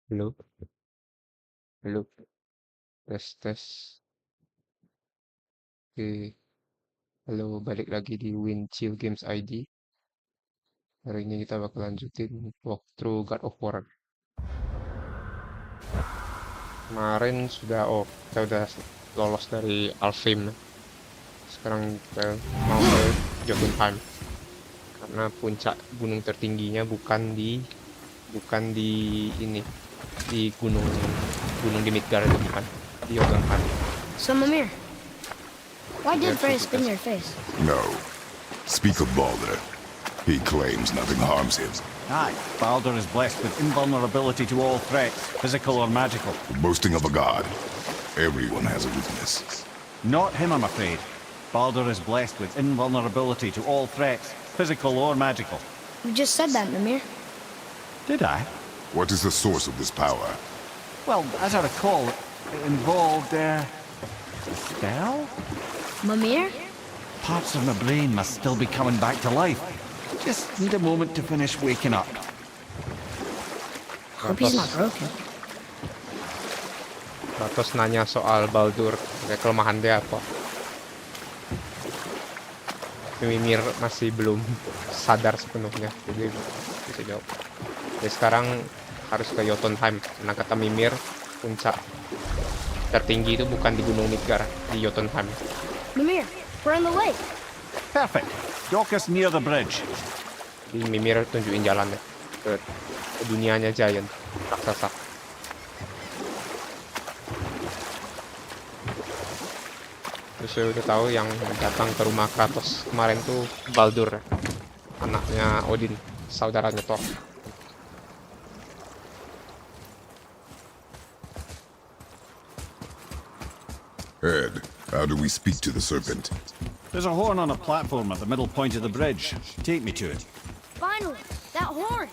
Halo, halo, tes tes. Oke, halo, balik lagi di Win Chill Games ID. Hari ini kita bakal lanjutin walkthrough God of War. Kemarin kita udah lolos dari Alfheim. Sekarang kita mau ke Jötunheim. Karena puncak gunung tertingginya bukan di ini, di gunung di Midgard itu bukan, di Jötunheim. So, Mimir, why did Lihat Frey tuh spit in kita. your face? No. Speak of Balder. He claims nothing harms him. Aye, Baldur is blessed with invulnerability to all threats, physical or magical. Boasting of a god. Everyone has a weakness. Not him, I'm afraid. Baldur is blessed with invulnerability to all threats, physical or magical. You just said that, Mimir. Did I? What is the source of this power? Well, as I recall, it involved, a spell? Mimir? Parts of my brain must still be coming back to life. Just need a moment to finish waking up. Hope he's not broken. Kratos nanya soal Baldur, kayak kelemahan dia apa. Mimir masih belum sadar sepenuhnya, jadi bisa jawab. Jadi sekarang harus ke Jötunheim, karena kata Mimir, puncak tertinggi itu bukan di Gunung Midgard, di Jötunheim. Mimir, we're on the lake. Perfect. Dock us near the bridge. Di Mimir tunjukin jalannya ke dunianya Giant, raksasa. Terus saya udah tahu yang datang ke rumah Kratos kemarin tuh Baldur, anaknya Odin, saudaranya Thor. Ed, how do we speak to the serpent? There's a horn on a platform at the middle point of the bridge. Take me to it. Finally, that horn.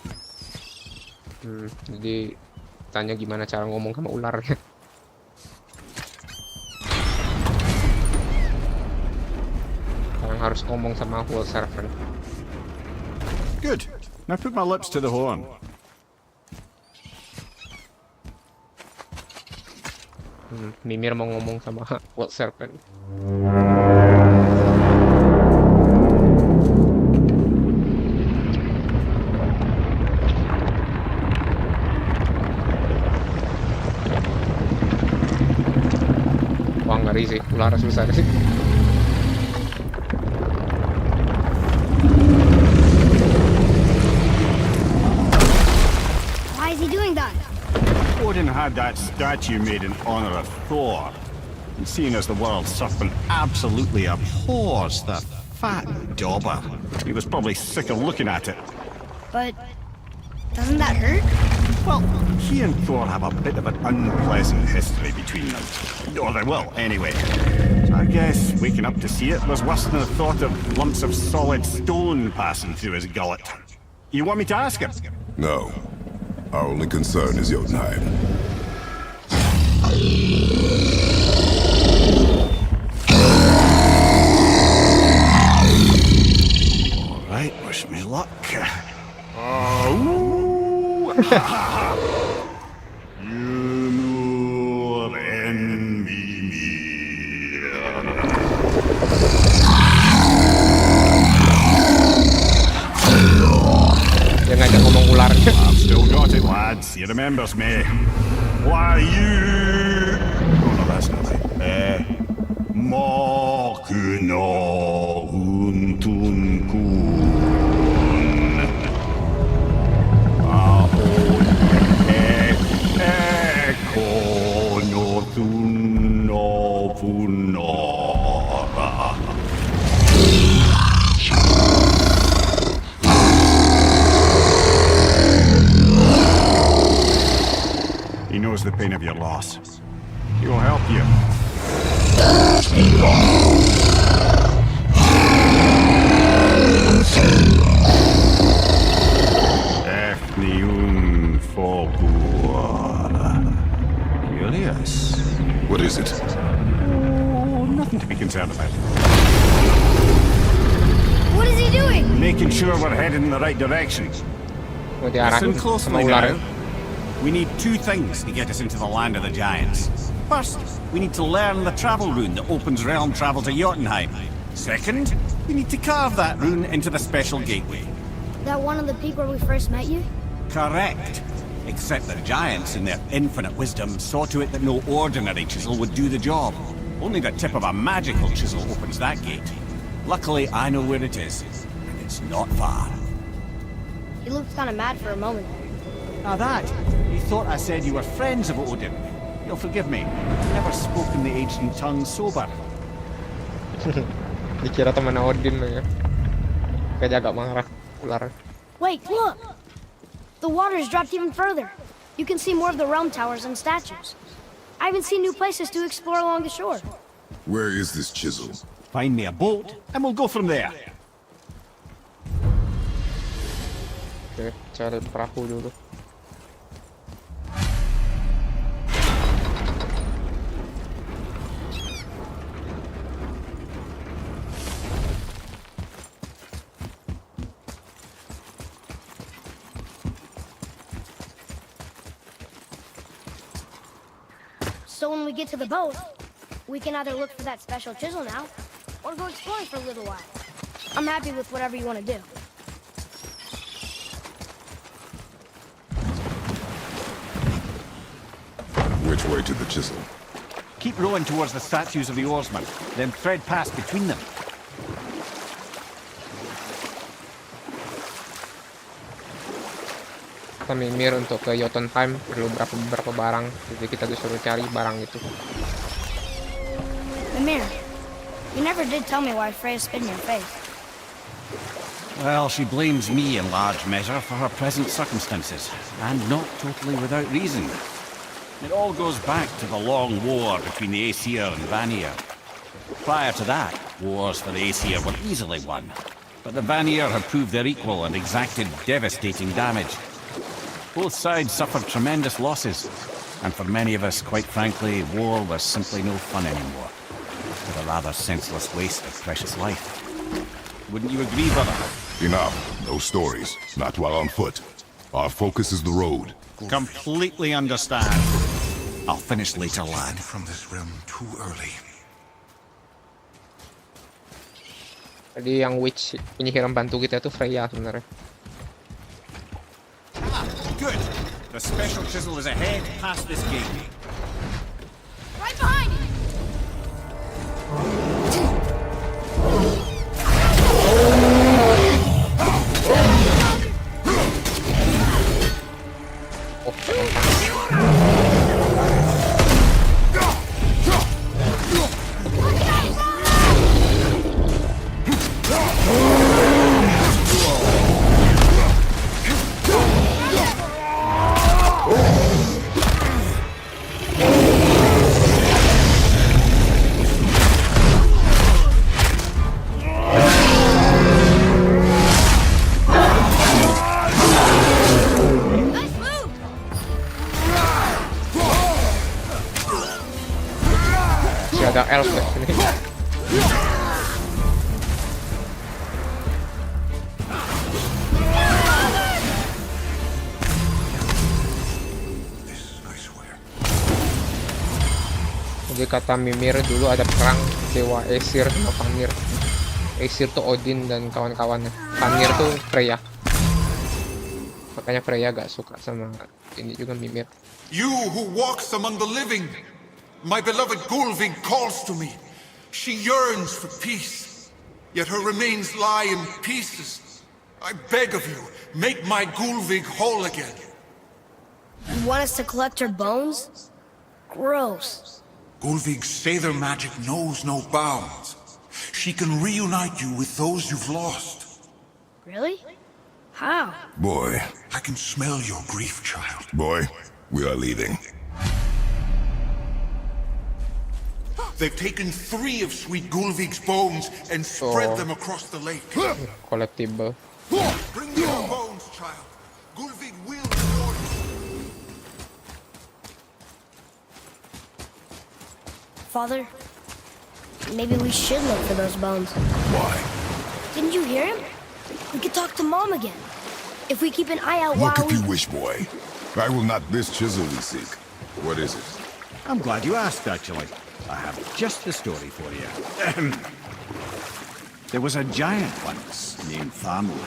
Jadi tanya gimana cara ngomong sama ularnya. Sekarang harus ngomong sama world servant. Good. Now put my lips to the horn. Mimir mau ngomong sama world servant. Wah, ngeri sih, ular susah sih. Why is he doing that? Odin had that statue made in honor of Thor. And seeing as the world serpent absolutely abhors that fat dauber, he was probably sick of looking at it. But doesn't that hurt? Well, he and Thor have a bit of an unpleasant history between them. Or they will, anyway. So I guess waking up to see it was worse than the thought of lumps of solid stone passing through his gullet. You want me to ask him? No. Our only concern is Jötunheim. All right, wish me luck. Yumur en Mimir. Dia ngajak ngomong ularnya. I've still got it, lads. He remembers me. Why you? Oh no, that's not right. Makuna huntun kun. Kono tunno punora. He knows the pain of your loss. He will help you. Efniun Fogur. Curious. What is it? Oh, nothing to be concerned about. What is he doing? Making sure we're headed in the right direction. Mau diarahin Listen sama closely ularnya. now. We need two things to get us into the land of the giants. First, we need to learn the travel rune that opens realm travel to Jötunheimr. Second, we need to carve that rune into the special gateway. That one on the peak where we first met you? Correct. Except the giants, in their infinite wisdom, saw to it that no ordinary chisel would do the job. Only the tip of a magical chisel opens that gate. Luckily, I know where it is, and it's not far. You looked kind of mad for a moment. Now that, you thought I said you were friends of Odin. You'll forgive me. I've never spoken the ancient tongue sober. Dikira teman Odin lo ya. Kayak agak marah ular. Wait, look! The water's dropped even further. You can see more of the realm towers and statues. I even see new places to explore along the shore. Where is this chisel? Find me a boat, and we'll go from there. Oke, cari perahu dulu. So when we get to the boat, we can either look for that special chisel now, or go exploring for a little while. I'm happy with whatever you want to do. Which way to the chisel? Keep rowing towards the statues of the oarsmen, then thread past between them. Kita mimir untuk ke Jötunheimr perlu beberapa barang, jadi kita disuruh cari barang itu. Mimir, you never did tell me why Freya spit in your face. Well, she blames me in large measure for her present circumstances, and not totally without reason. It all goes back to the long war between the Aesir and Vanir. Prior to that, wars for the Aesir were easily won, but the Vanir had proved their equal and exacted devastating damage. Both sides suffered tremendous losses, and for many of us, quite frankly, war was simply no fun anymore, but a rather senseless waste of precious life. Wouldn't you agree, brother? Enough. No stories. Not while on foot. Our focus is the road. Completely understand. I'll finish later, lad. From this realm too early. Tadi yang witch penyihir bantu kita itu Freya sebenarnya. Good. The special chisel is ahead past this gate. Right behind you! Ada elf di sini. Jadi kata Mimir dulu ada perang dewa Aesir sama Vanir. Aesir tuh Odin dan kawan-kawannya. Vanir tuh Freya. Makanya Freya gak suka sama ini juga Mimir. You who walks among the living, my beloved Gulvig calls to me. She yearns for peace, yet her remains lie in pieces. I beg of you, make my Gulvig whole again. You want us to collect her bones? Gross. Gulvig's Sather magic knows no bounds. She can reunite you with those you've lost. Really? How? Boy. I can smell your grief, child. Boy, we are leaving. They've taken 3 of sweet Gulvig's bones and spread Oh. them across the lake. Collectible. Bring me your bones, child. Gulvig will reward you. Father, maybe we should look for those bones. Why? Didn't you hear him? We could talk to Mom again. If we keep an eye out Look while if you wish, boy. I will not this chisel we seek. What is it? I'm glad you asked, actually. I have just the story for you. There was a giant once named Thamur.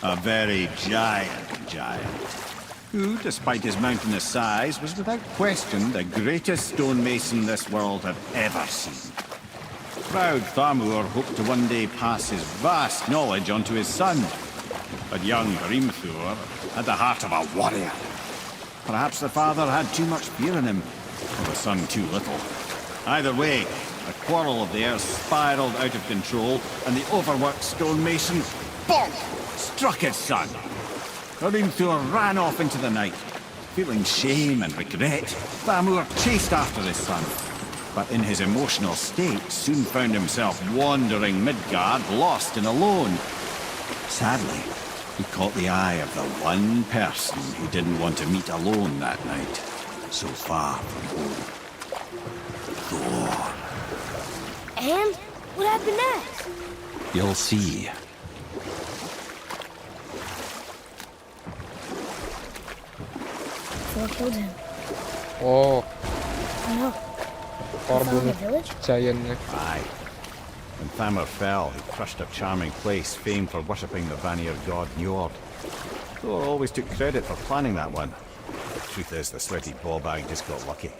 A very giant, who, despite his mountainous size, was without question the greatest stonemason this world had ever seen. Proud Thamur hoped to one day pass his vast knowledge on to his son. But young Hrimthur had the heart of a warrior. Perhaps the father had too much fear in him, or the son too little. Either way, a quarrel of theirs spiraled out of control, and the overworked stonemason, bonk, struck his son. Hrimthur ran off into the night. Feeling shame and regret, Thamur chased after his son. But in his emotional state, soon found himself wandering Midgard, lost and alone. Sadly, he caught the eye of the one person he didn't want to meet alone that night, so far from home. Thor. And what happened next? You'll see. Thor killed him. Oh, Oh no. Thor He fell in the bunuh village? giantnya. Aye. When Thamur fell, he crushed a charming place famed for worshipping the Vanir god Njord. Thor always took credit for planning that one. The truth is, the sweaty ballbag just got lucky.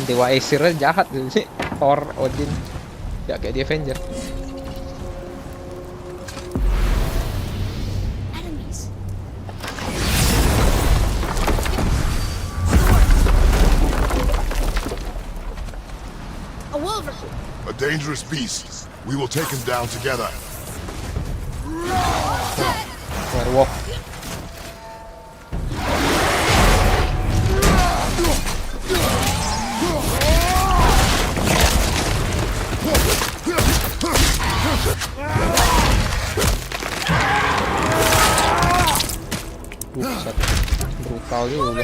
Dewa Aesir jahat sih. Thor, Odin. Ya kayak di Avenger. Enemies. A wolverine. A dangerous beast. We will take him down together. Werewolf. Buset. Brutal juga.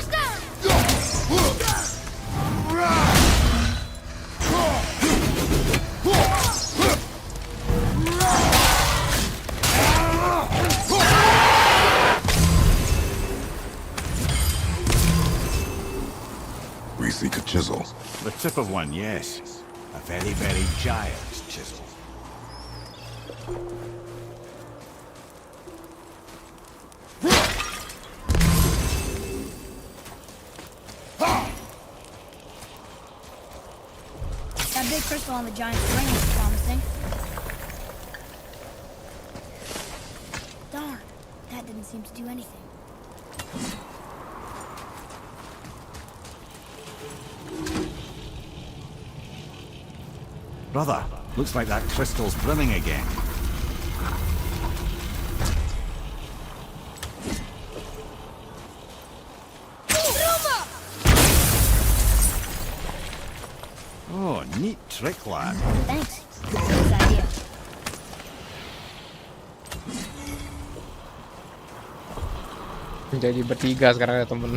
We seek a chisel. The tip of one, yes. A very, very giant chisel. That big crystal on the giant's ring is promising. Darn, that didn't seem to do anything. Brother, looks like that crystal's brimming again. Oh, neat trick, lad. Thanks. Good idea. Jadi bertiga sekarang ada temen.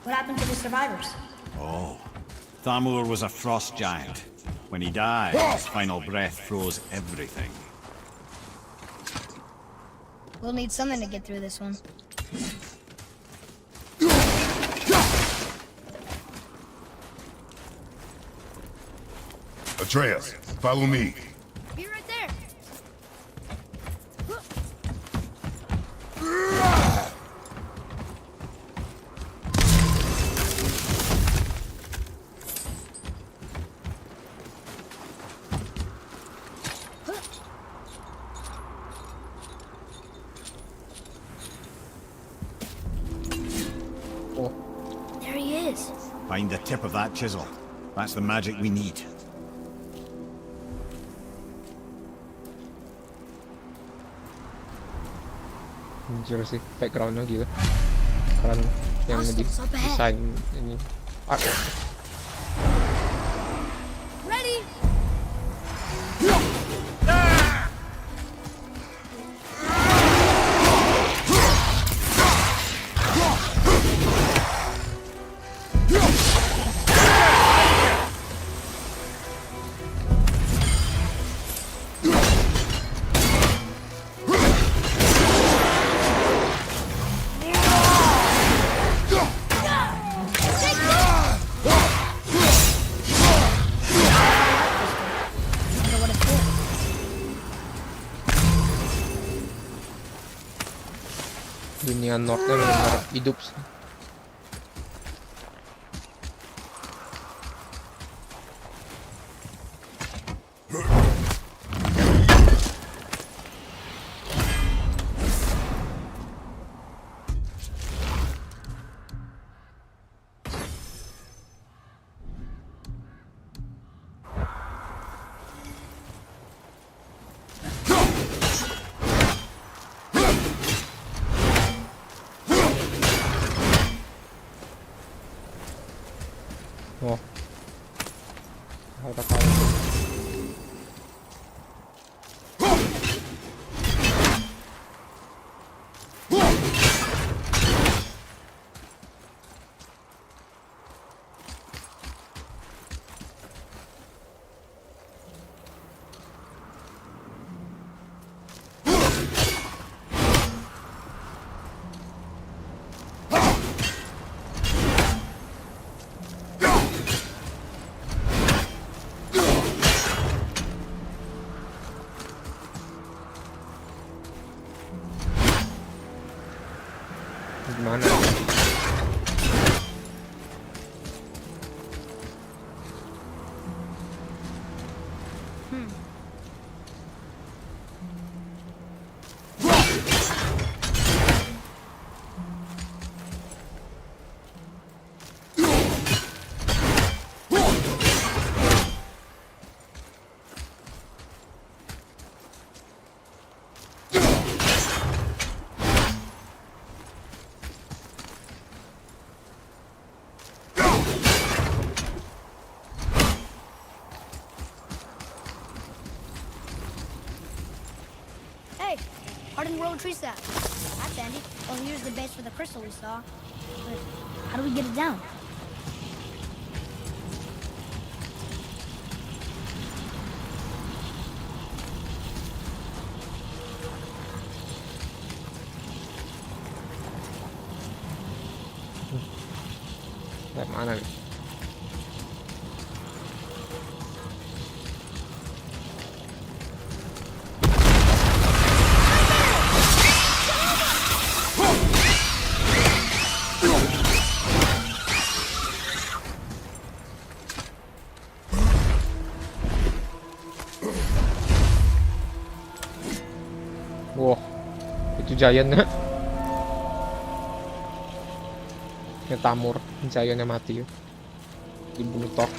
What happened to the survivors? Oh, Thamur was a frost giant. When he died, his final breath froze everything. We'll need something to get through this one. Atreus, follow me. Be right there. Oh, There he is. Find the tip of that chisel. That's the magic we need. anjir sih backgroundnya gitu. Keren yang di desain ini. Ah, Ready? dunia Northnya benar hidup sih. Oh, udah tahu. Gimana? Hey, hardened road tree sap. That's handy. Well, here's the base for the crystal we saw. But how do we get it down? Dari mana nih? Wow, itu giantnya. Ngetamur, giantnya mati. Dibunuh Thor.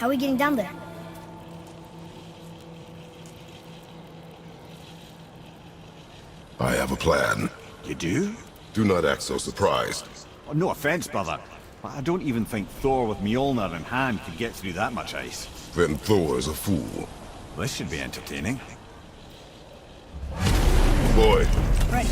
How are we getting down there? I have a plan. You do? Do not act so surprised. Oh, no offense, brother, but I don't even think Thor with Mjolnir in hand could get through that much ice. Then Thor's a fool. This should be entertaining. Boy, Right.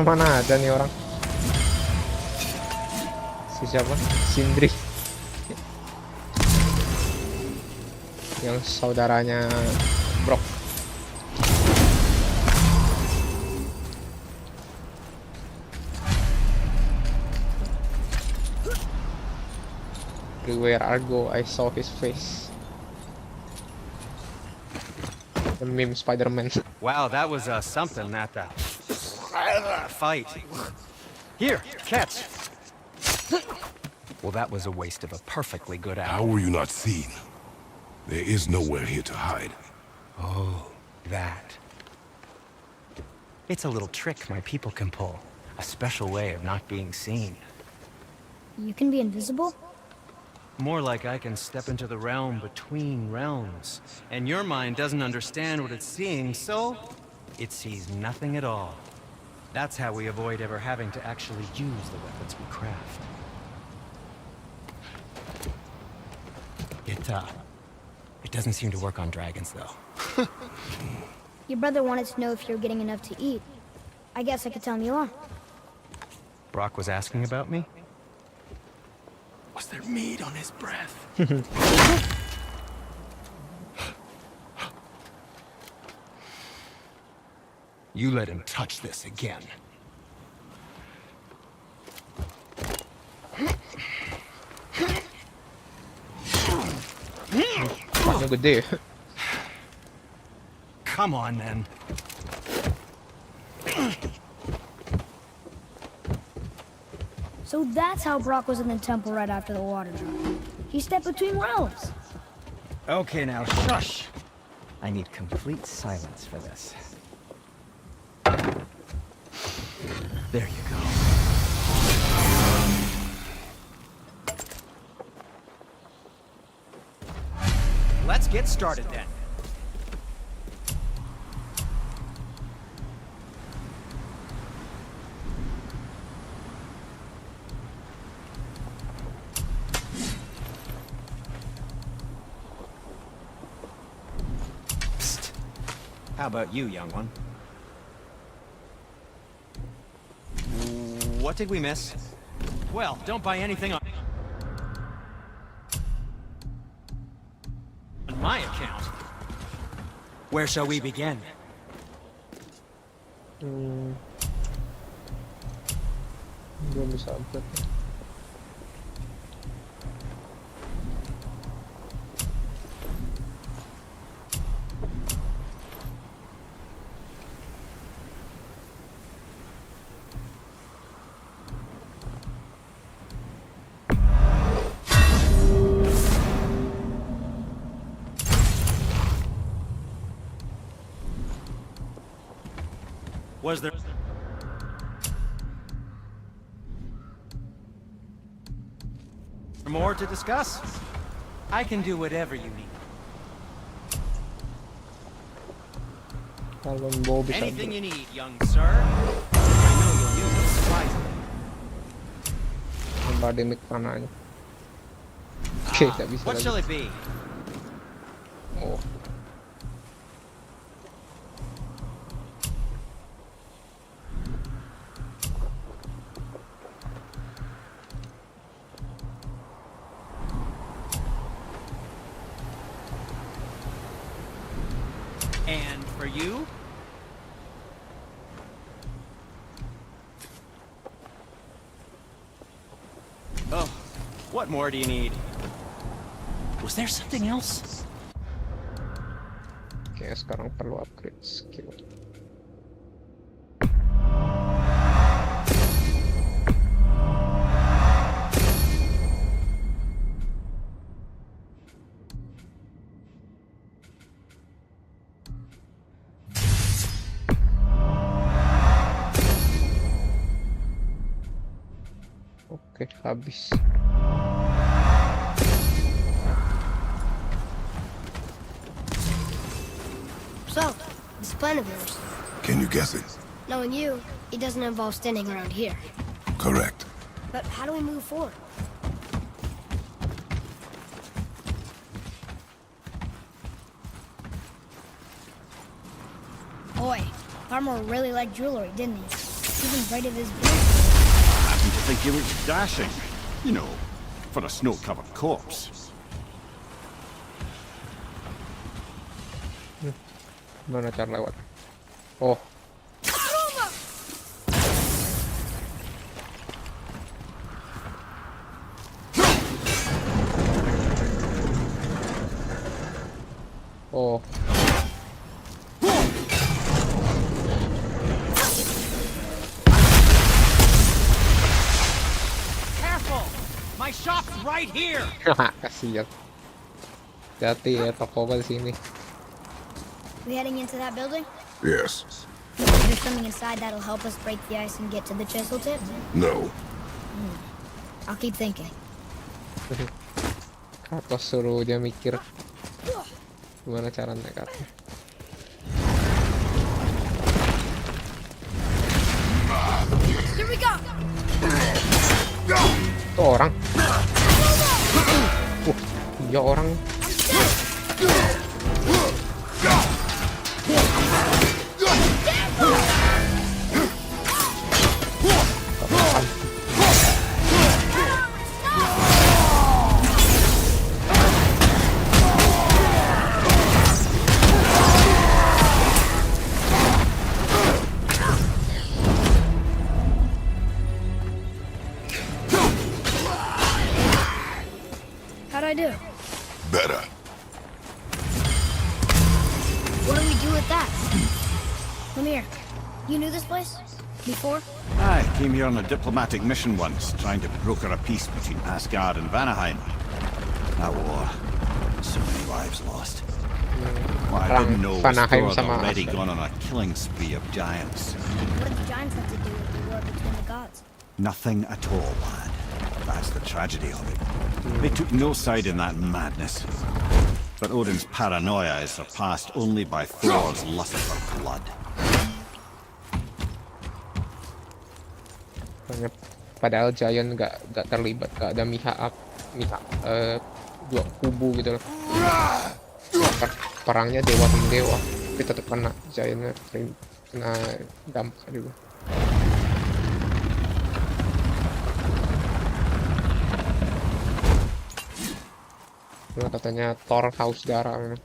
mana ada nih orang. Si siapa? Sindri. Yang saudaranya Brock. Everywhere I go, I saw his face. The meme Spider-Man. Wow, that was something, that fight. Here, catch. Well, that was a waste of a perfectly good How hour. were you not seen? There is nowhere here to hide. Oh, that. It's a little trick my people can pull. A special way of not being seen. You can be invisible? More like I can step into the realm between realms. And your mind doesn't understand what it's seeing, so it sees nothing at all. That's how we avoid ever having to actually use the weapons we craft. It doesn't seem to work on dragons, though. Your brother wanted to know if you're getting enough to eat. I guess I could tell him you are. Brock was asking about me? Was there meat on his breath? You let him touch this again. Mukanya gede. Come on, then. So that's how Brock was in the temple right after the water drop. He stepped between realms. Okay, now, shush. I need complete silence for this. There you go. Let's get started, then. Psst. How about you, young one? What did we miss? Well, don't buy anything on my account. Where shall we begin? Belum bisa upload. Was there more to discuss? I can do whatever you need. Kalau mau bisa Anything you need, young sir. I know you'll use it wisely. tambah damage panahnya. Oke, tak bisa What lagi. shall it be? Oh. And for you? Oh, what more do you need? Was there something else? Kayaknya sekarang perlu upgrade skill. Oke, habis. So, this plan of yours, Can you guess it? knowing you, it doesn't involve standing around here. Correct. But how do we move forward? Boy, Farmer really liked jewelry, didn't he? Even right at his back. I happen to think he looks dashing. You know, for a snow-covered corpse. Mana cara lewat? Oh, oh, Careful! My shop's right here! kasihan. Hati ya, toko di sini. We heading into that building? Yes. There's something inside that'll help us break the ice and get to the chisel tip? No. I'll keep thinking. Kratos suruh dia mikir gimana cara nekatnya. Here we go! Itu orang. Iya orang. How'd I do? Better. What do we do with that? Come here. You knew this place? Before? I came here on a diplomatic mission once, trying to broker a peace between Asgard and Vanaheim. That war. So many lives lost. What I didn't know was Vanaheim Thor had sama already Asgard. gone on a killing spree of giants. What did the giants have to do with the war between the gods? Nothing at all, lad. That's the tragedy of it. They took no side in that madness. But Odin's paranoia is surpassed only by Thor's lust for blood. Padahal Giant nggak terlibat, nggak ada dua kubu gitu loh. Perangnya dewa sama dewa, tapi tetap kena Giantnya kena dampak juga. Nah, katanya Thor haus darah memang.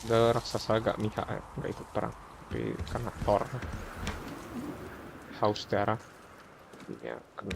The raksasa agak mihak ya, nggak ikut perang, tapi karena Thor haus darah, ya kan.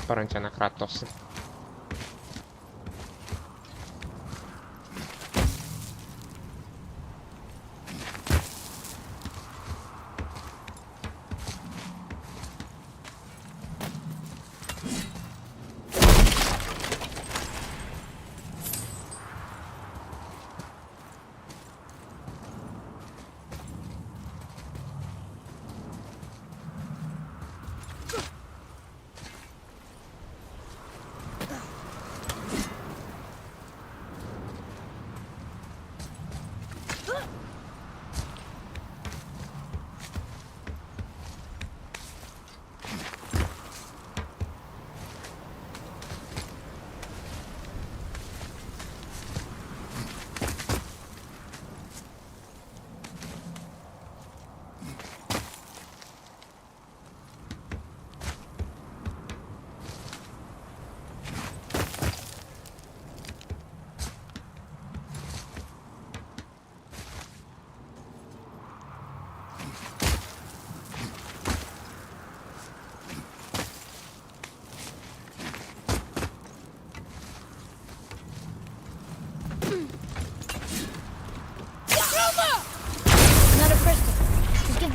Apa rencana Kratos?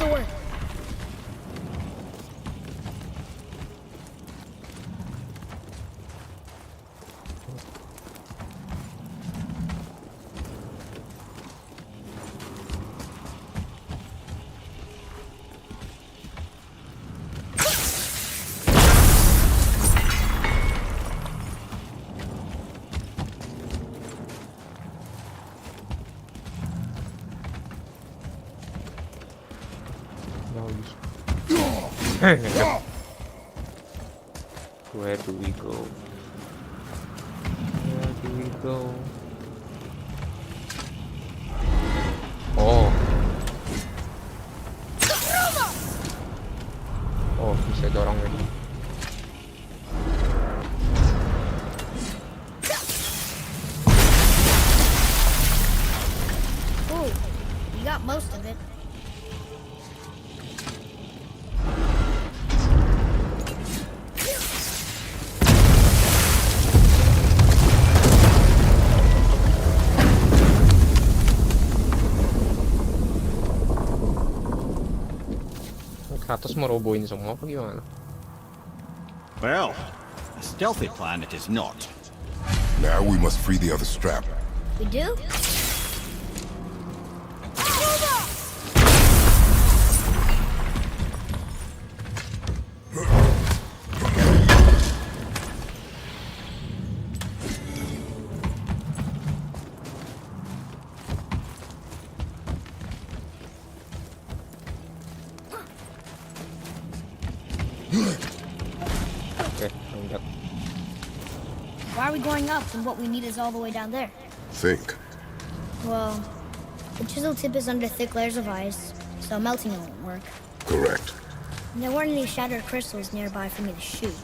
door. Where do we go? Where do we go? Oh. Oh, bisa dorong ini. Ooh, you got most of it. Kratos mau robohin semua apa gimana? Well, a stealthy plan it is not. Now we must free the other strap. We do? Oke, lanjut. Why are we going up when what we need is all the way down there? Think. Well, the chisel tip is under thick layers of ice, so melting it won't work. Correct. And there weren't any shattered crystals nearby for me to shoot,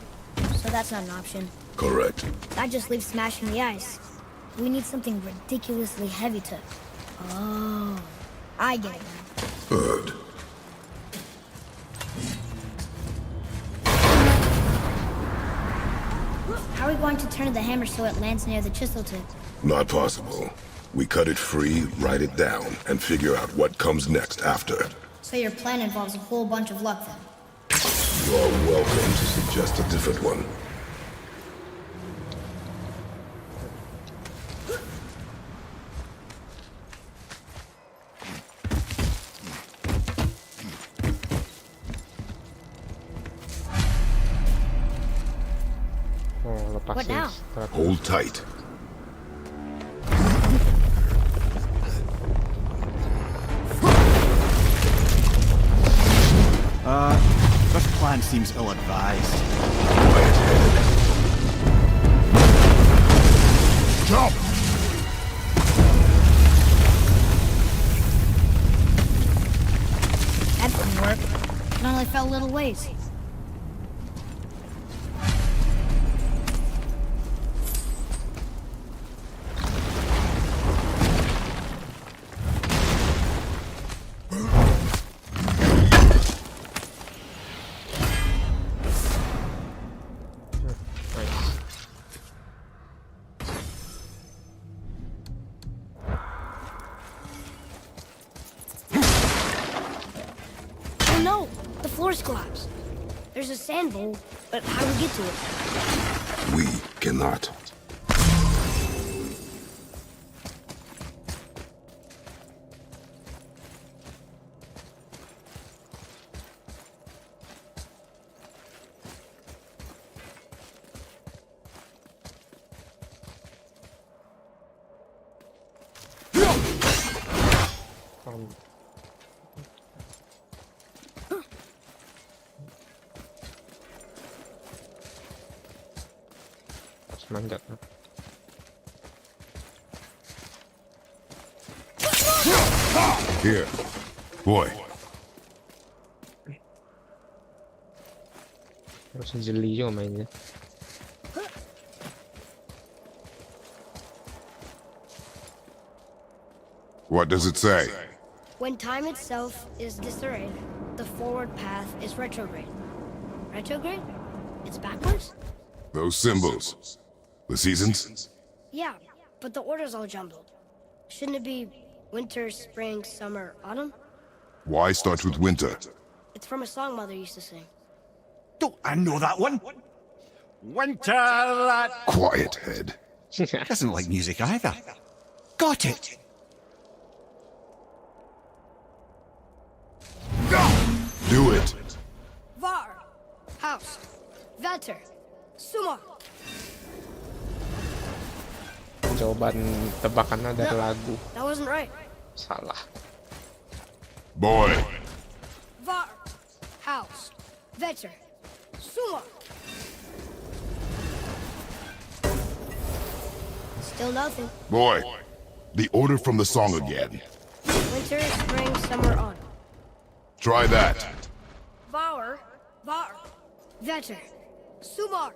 so that's not an option. Correct. That just leaves smashing the ice. We need something ridiculously heavy to... Oh, I get it now. Good. How are we going to turn the hammer so it lands near the chisel tip? Not possible. We cut it free, write it down, and figure out what comes next after. So your plan involves a whole bunch of luck then? You are welcome to suggest a different one. Oh, What lepasin now? strategi. Hold tight. This plan seems ill-advised. Quiet head. Jump! That didn't work. It only fell little ways. Nice. Oh no! The floor's collapsed. There's a sand bowl, but how do we get to it? We cannot. Um, harus manjat. Here. Boy, Harus jeli juga mainnya. what does it say? When time itself is disarrayed, the forward path is retrograde. Retrograde? It's backwards? Those symbols. The seasons? Yeah, but the order's all jumbled. Shouldn't it be winter, spring, summer, autumn? Why start with winter? It's from a song Mother used to sing. Don't I know that one? Winter that Quiet, head. doesn't like music either. Got it. Do it. Var, House, Vetter, Suma. Jawaban tebakan dari lagu. That wasn't right. Salah. Boy, Var, House, Vetter, Suma. Still nothing. boy. The order from the song again. Winter, spring, summer, autumn. Try that. Var, Vetter, Sumar.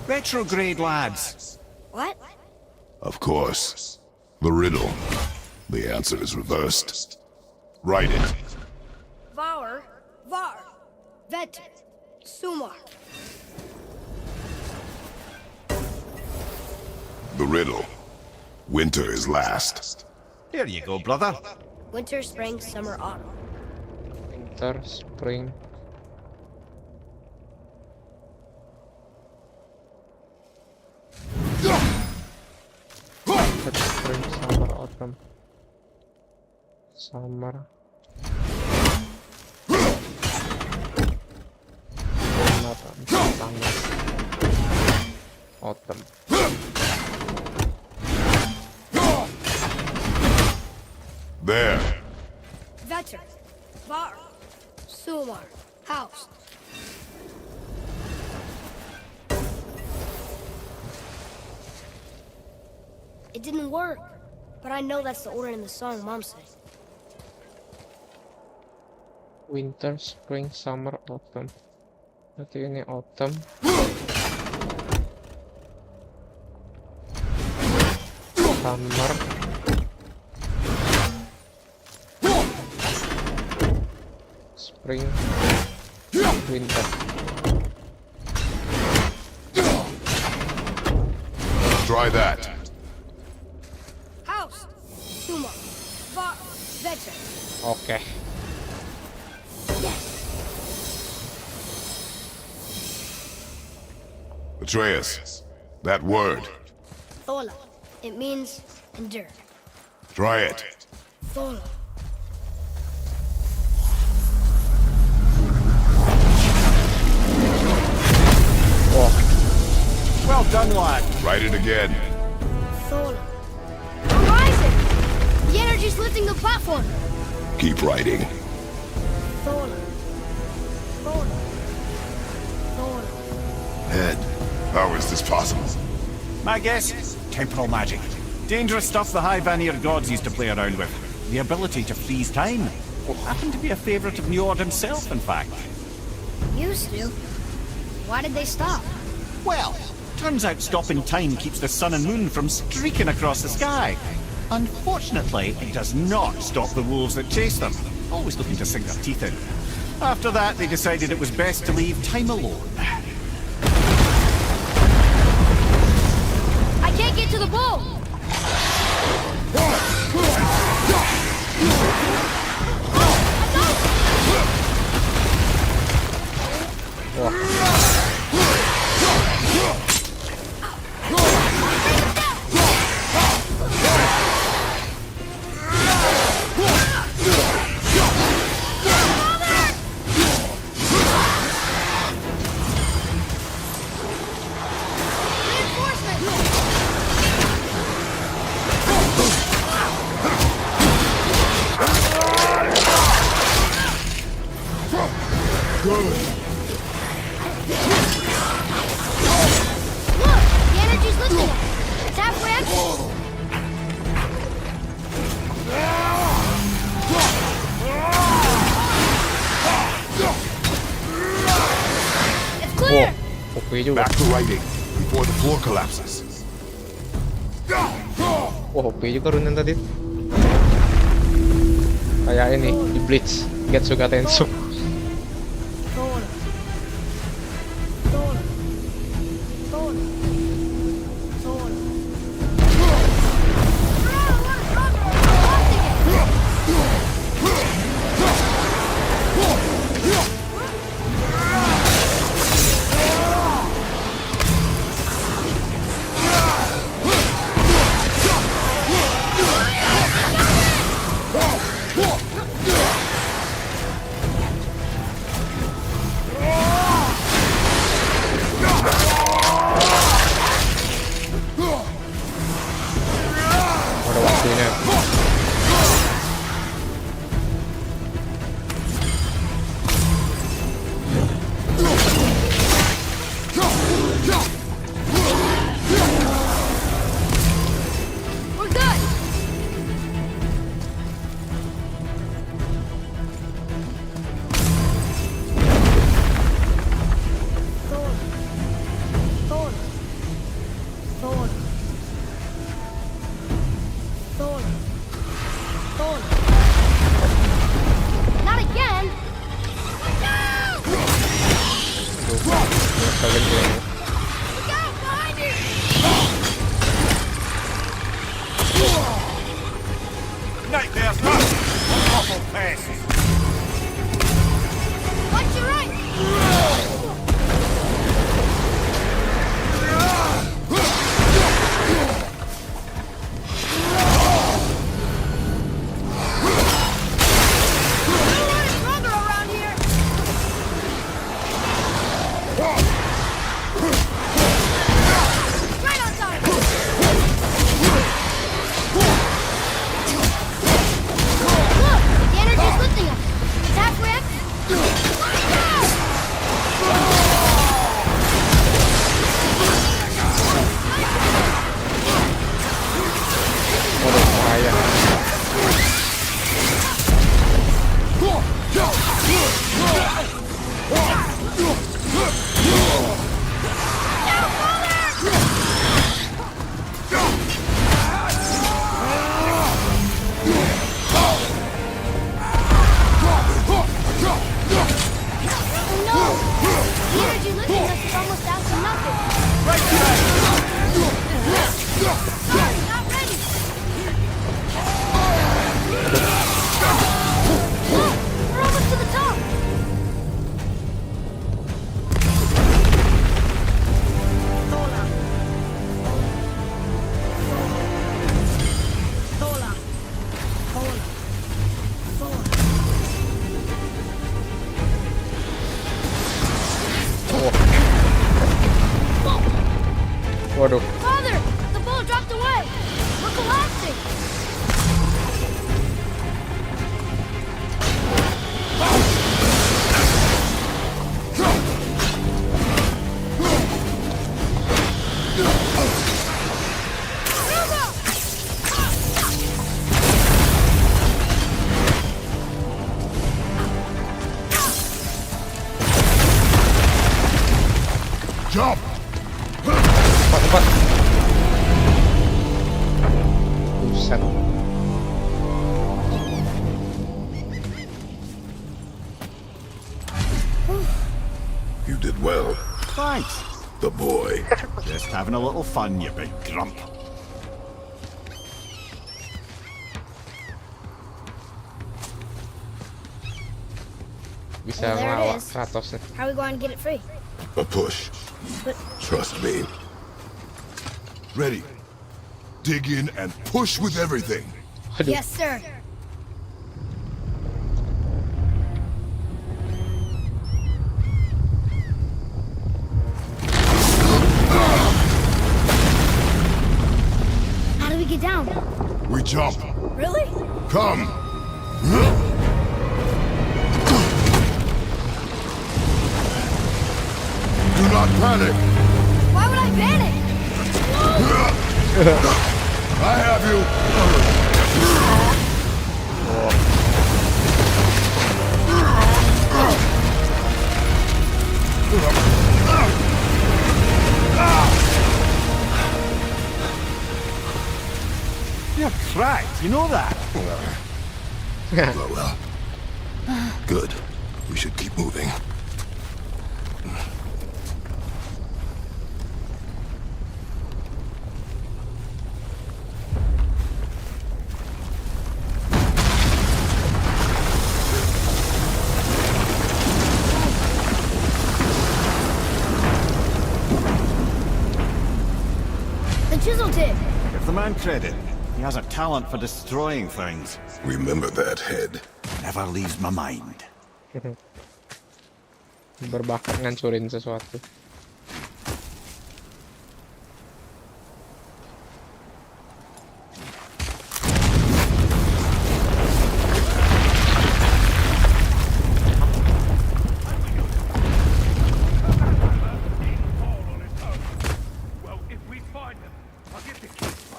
Retrograde, lads. What? Of course. The riddle. The answer is reversed. Write it. Var, Vetter, Sumar. The riddle. Winter is last. There you go, brother. Winter, spring, summer, autumn. Winter, spring. Winter, spring, summer, autumn. Summer. Summer. Autumn. There. Vetter, Var, Sumar, House. It didn't work, but I know that's the order in the song Mom sang. Winter, spring, summer, autumn. Berarti ini autumn. Summer. Spring. Winter. Try that. House, Sumar, Var, Vetter. Oke. Atreus. That word. Thola. It means endure. Try it. Thola. Well done, lad. Write it again. Thola. We're rising! The energy's lifting the platform. Keep writing. Thola. Thola. Thola. Head. How is this possible? My guess? Temporal magic. Dangerous stuff the High Vanir gods used to play around with. The ability to freeze time. Happened to be a favourite of Njord himself, in fact. Used to. Why did they stop? Well, turns out stopping time keeps the sun and moon from streaking across the sky. Unfortunately, it does not stop the wolves that chase them, always looking to sink their teeth in. After that, they decided it was best to leave time alone. I can't get to the bowl! Look! The energy's lifting it! It's halfway empty! It's clear! Oke juga. Back to writing before the floor collapses. Wah, OP juga runen tadi. Kayak ini di Bleach, Getsuga Tensou. Thola. Thola. Thola. Thola. having a little fun, you big grump. Bisa Well, there it ngelawak is. Kratosnya. How are we going to get it free? A push. But Trust me. Ready. Dig in and push with everything. Aduh. yes, sir. How do we get down? We jump. Really? Come. Do not panic. Why would I panic? I have you. You're cracked, you know that? Well. Good. We should keep moving. The chisel tip. Give the man credit. He has a talent for destroying things. Remember that head. Never leaves my mind. Berbakat ngancurin sesuatu.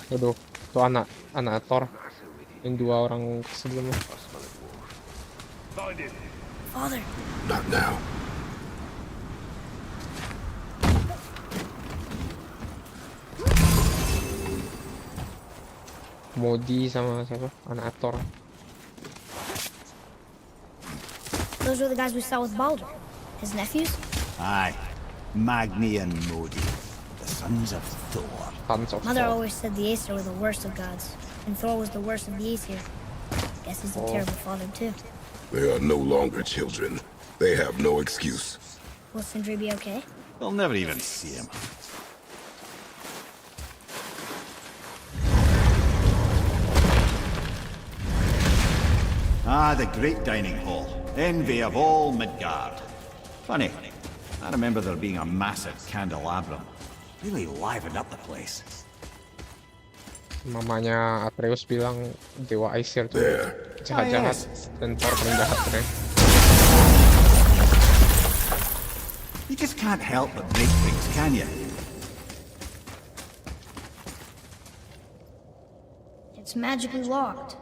Aduh, tuh anak Thor yang 2 orang sebelumnya. Father. Not now. Modi sama siapa? Anak Thor. Those were the guys we saw with Baldur. His nephews? Aye. Magni and Modi. The sons of Thor. Tons of Mother Thor. always said the Aesir were the worst of gods, and Thor was the worst of the Aesir. Guess he's a terrible father too. They are no longer children. They have no excuse. Will Sindri be okay? They'll never even see him. Ah, the great dining hall. Envy of all Midgard. Funny, I remember there being a massive candelabrum. Really livened up the place. Mamanya Atreus bilang dewa Aesir tuh There. jahat-jahat dan Thor paling jahat kan. You just can't help but break things, can you? It's magically locked.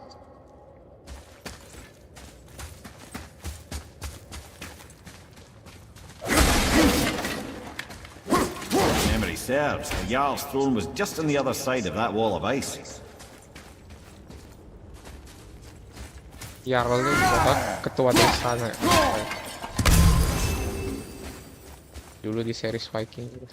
Memory serves, the Jarl's throne was just on the other side of that wall of ice. Jarl itu ketua desa ya. Dulu di series Viking gitu.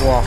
Wah.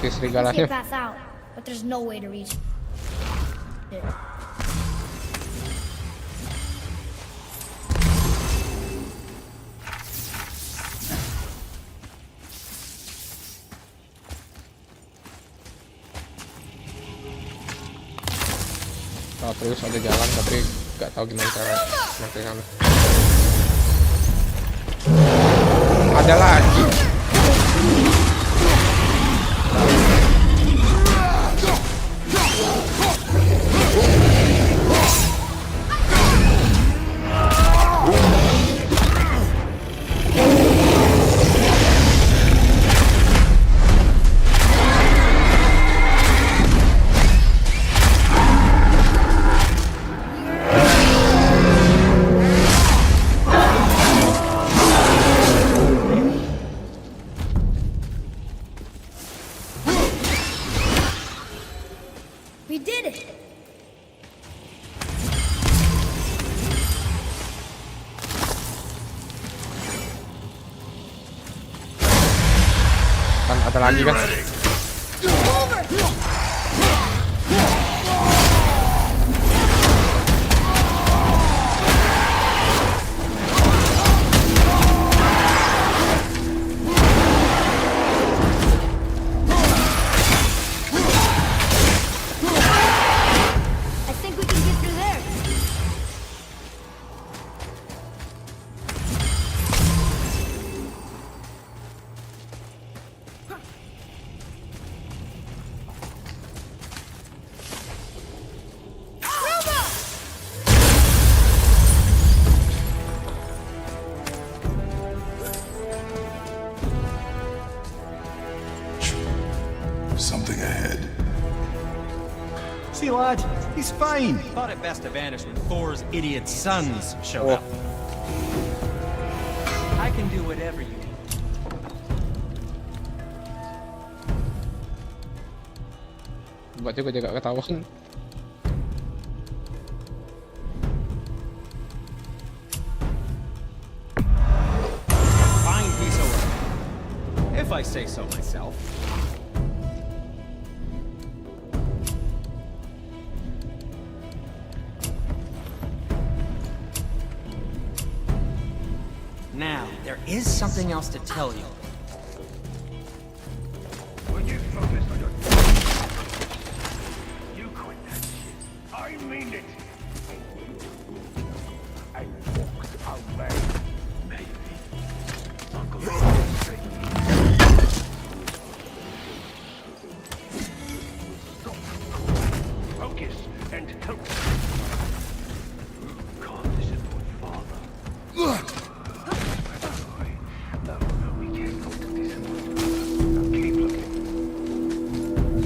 I Si can see serigalanya. a path out, but there's no way to reach it. Oh, terus ada jalan tapi nggak tahu gimana cara sampai sana. Ada lagi. We did it! Kan ada lagi kan? I think we can get through there. Something ahead. See, lad, he's fine. Thought it best to vanish when Thor's idiot sons showed up. I can do whatever you need. Buat juga jaga ketahuan. Fine piece of work. If I say so myself. Now, there is something else to tell you. Will you focus on your... You quit that shit. I mean it. I walked away. Maybe. Uncle Focus and help. You can't disappoint father.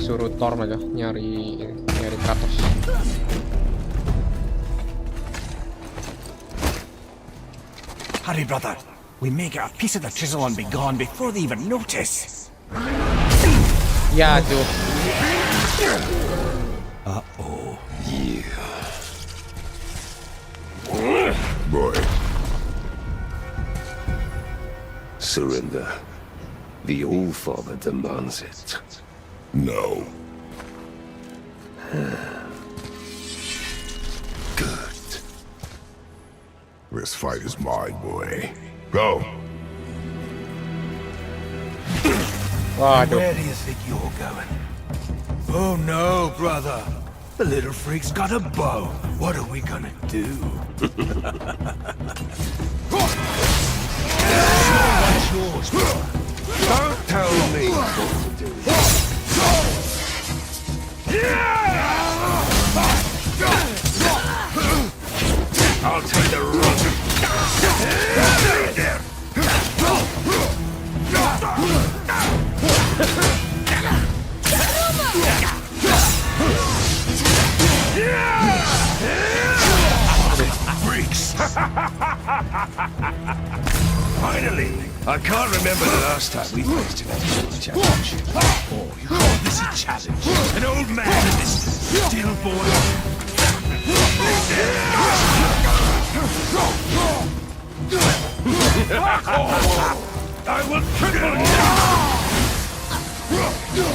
Suruh Thor aja nyari Kratos. Hurry, brother. We may get a piece of the chisel and be gone before they even notice. Ya, tuh. Uh-oh. Boy, Surrender. The All-Father demands it. no. Good. This fight is mine, boy. Go. Waduh. Where do you think you're going? Oh no, brother. The little freak's got a bow. What are we gonna do? What's yours, brother? Don't tell me what to do. I'll tell you to run. Stay there. Freaks. Finally! I can't remember the last time we faced an actual challenge. Oh, you call this a challenge? An old man and this still boy? I will triple you!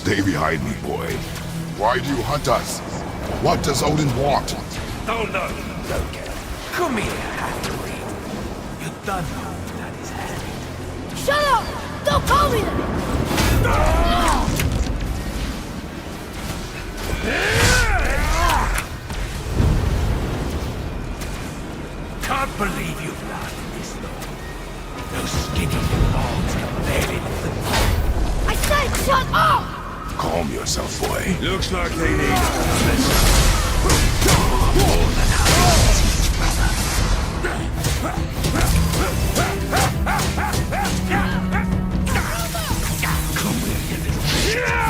Stay behind me, boy. Why do you hunt us? What does Odin want? Oh no, don't care. Come here, half-breed. You don't know that is hand. Shut up! Don't call me that! Can't believe you've lasted this long. Those skinny little arms can barely lift them. I said shut up! Calm yourself, boy. Looks like they need a lesson. More than how easy, come here, you little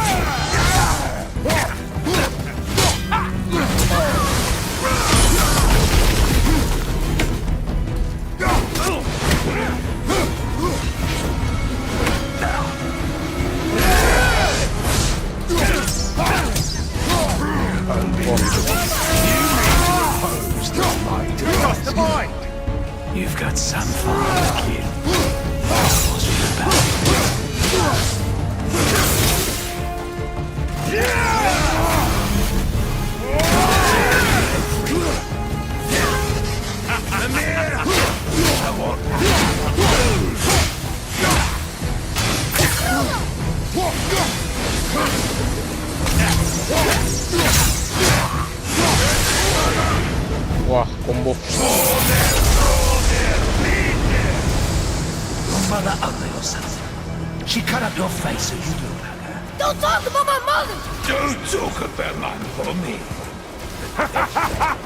You've got some fun, kid. What's your back? Wah, combo. Mother ugly or something. She cut up your face so you look like her. Don't talk about my mother! Don't talk about my mommy.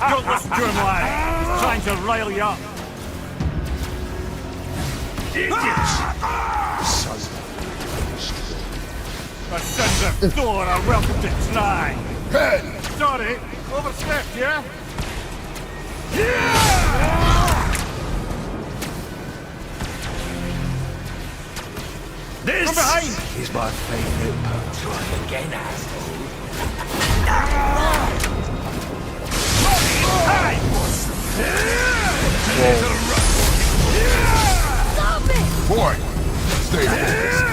Don't listen to him, lad. He's trying to rile you up. Idiots! Sons The sons of Thor are welcome to try. Head! Sorry, overstepped, yeah? This From behind! is my favorite part. Try again, asshole. Stop it! Boy! Stay focused.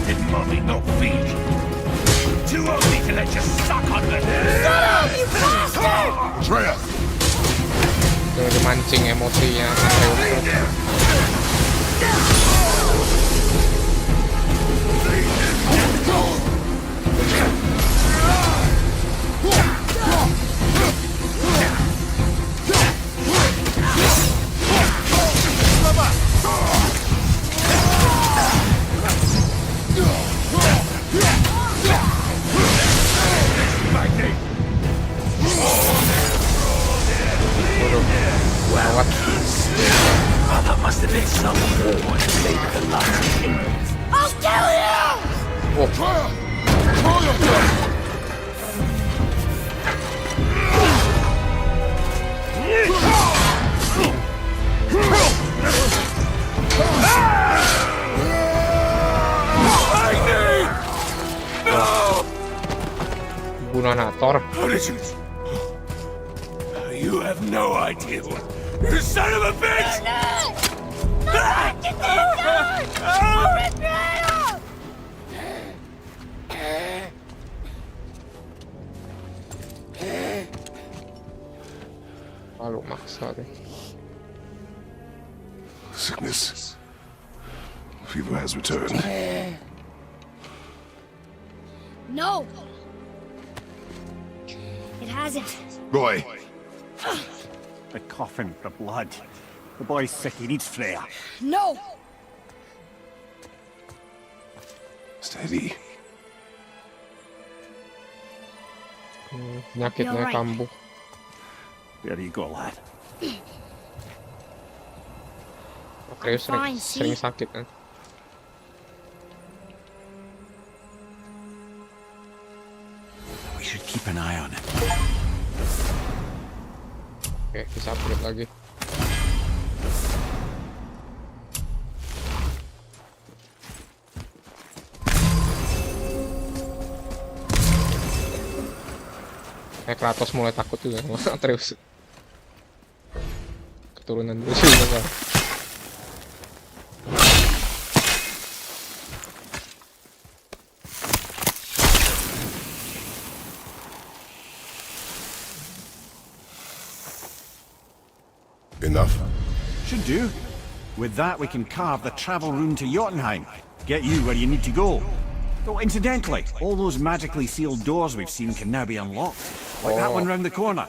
Did mommy not feed you? Too ugly to let you suck on the Shut up, you bastard! Treya! Yang mancing emosinya Atreus. Lewat. Mother must have been some war to make the last kingdoms. I'll kill you! Oh, Treya! Control yourself! Gunanator. What is it? You have no idea what... You son of a bitch! Lalu maksa deh. Sickness. Fever has returned. No! It hasn't. Boy, The coughing for blood. The boy's sick, he needs Freya. No! steady. Penyakitnya You're right. kambuh. There you go, lad. Atreus fine, sering see? sakit kan. We should keep an eye on it. Oke, bisa upgrade lagi. Kratos mulai takut juga sama Atreus. Keturunan dulu sih bakal. Enough. Should do. With that, we can carve the travel rune to Jötunheim. Get you where you need to go. Oh, incidentally, all those magically sealed doors we've seen can now be unlocked. Like that one round the corner.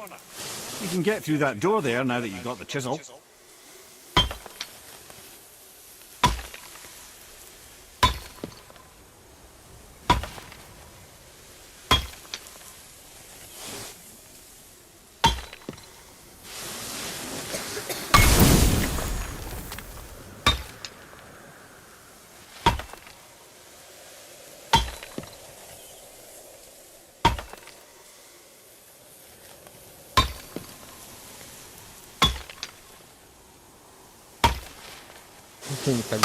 You can get through that door there now that you've got the chisel. Kita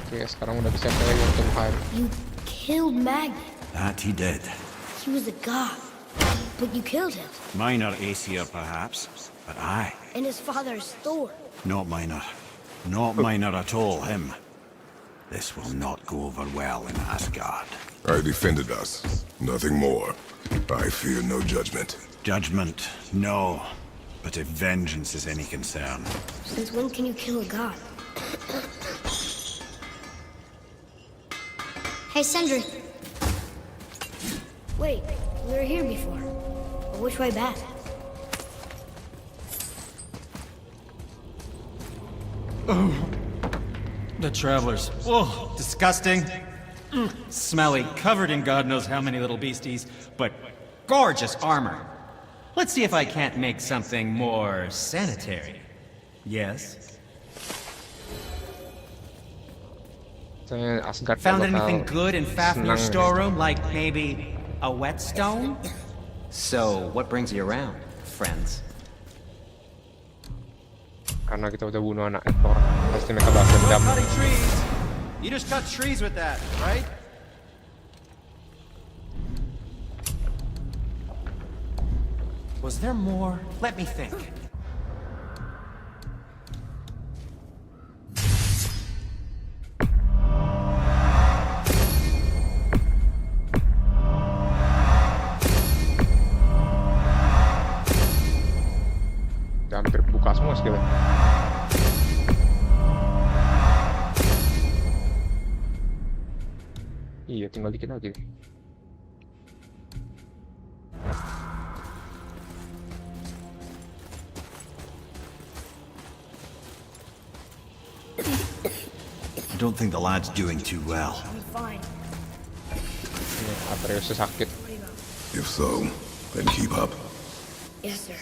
Oke, sekarang udah bisa ke Jötunheimr. You killed Magni. That he did. He was a god. But you killed him. Minor Aesir, perhaps, but I. And his father's Thor. Not minor. Not minor at all, him. This will not go over well in Asgard. I defended us. Nothing more. I fear no judgment. Judgment, no. But if vengeance is any concern. Since when can you kill a god? Hey, Sindri. Wait, we were here before. But which way back? The travelers. Whoa, disgusting. Smelly, covered in God knows how many little beasties, but gorgeous armor. Let's see if I can't make something more sanitary. Yes? Saya Asgard Found bakal anything good in Fafnir's senang storeroom, like maybe a whetstone? So, what brings you around, friends? karena kita udah bunuh anak Thor. Pasti mereka balas dendam. Cutting trees. You just cut trees with that, right? Was there more? Let me think. Udah hampir buka semua skillnya. Iya, tinggal dikit lagi. I don't think the lad's doing too well. I'm fine. Atreus sakit. What do you know? If so, then keep up. Yes, sir.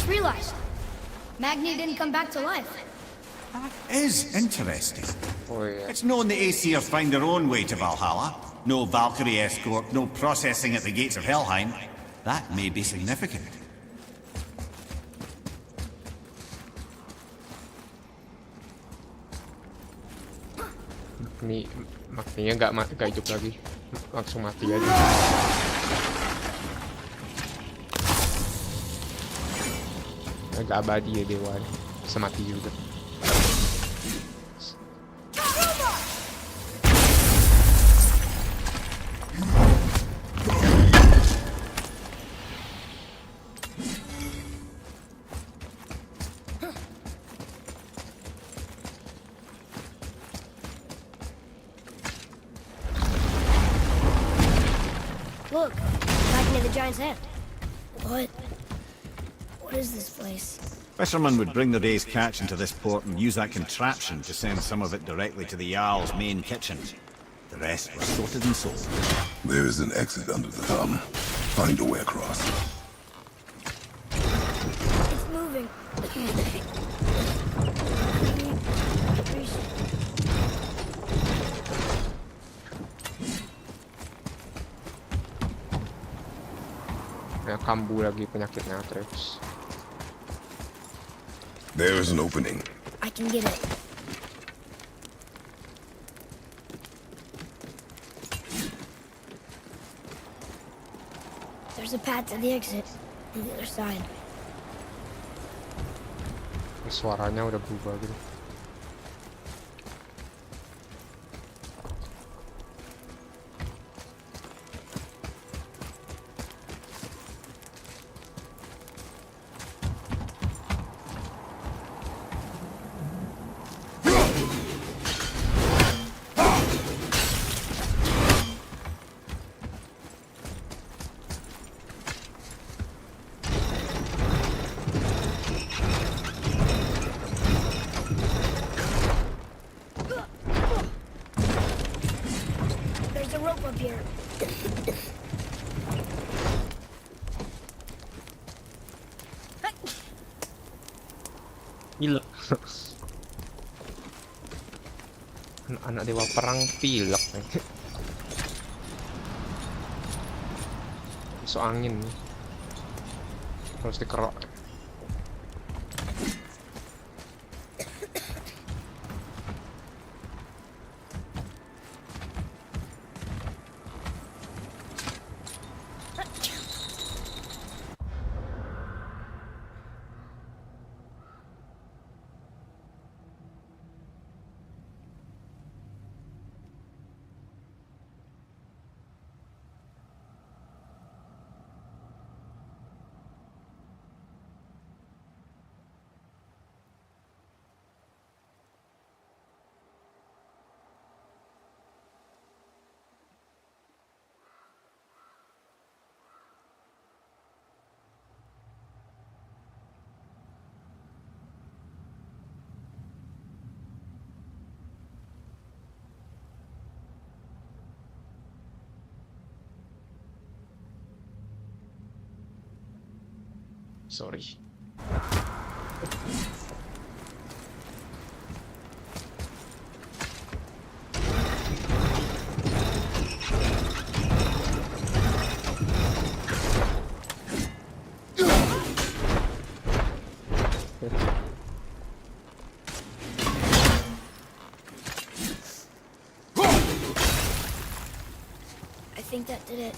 Realized Magni didn't come back to life. That is interesting. Oh iya. It's known the Aesir find their own way to Valhalla. No Valkyrie escort, no processing at the gates of Helheim. That may be significant. Ini Magninya nggak hidup lagi, langsung mati aja. Agak abadi ya dewa. Bisa mati juga. Look, back into the giant's head. What? What is this place? Fishermen would bring their day's catch into this port and use that contraption to send some of it directly to the Jarl's main kitchen. The rest were sorted and sold. There is an exit under the thumb. Find a way across. It's moving. Ya kambuh lagi penyakitnya terus. There is an opening. I can get it. There's a path to the exit on the other side. Suaranya udah berubah gitu. There's a rope up here. Gila. Anak dewa perang pilek nih. Masuk angin nih. Harus dikerok. Sorry. I think that did it.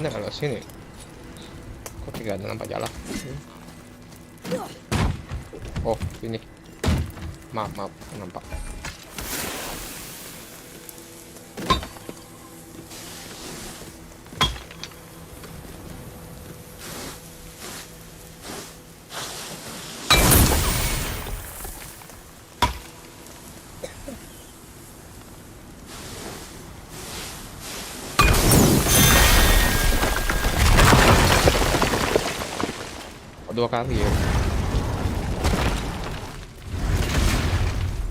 Ini kalau sini kok tidak ada nampak jalan. Oh ini maaf nampak. 2 kali ya.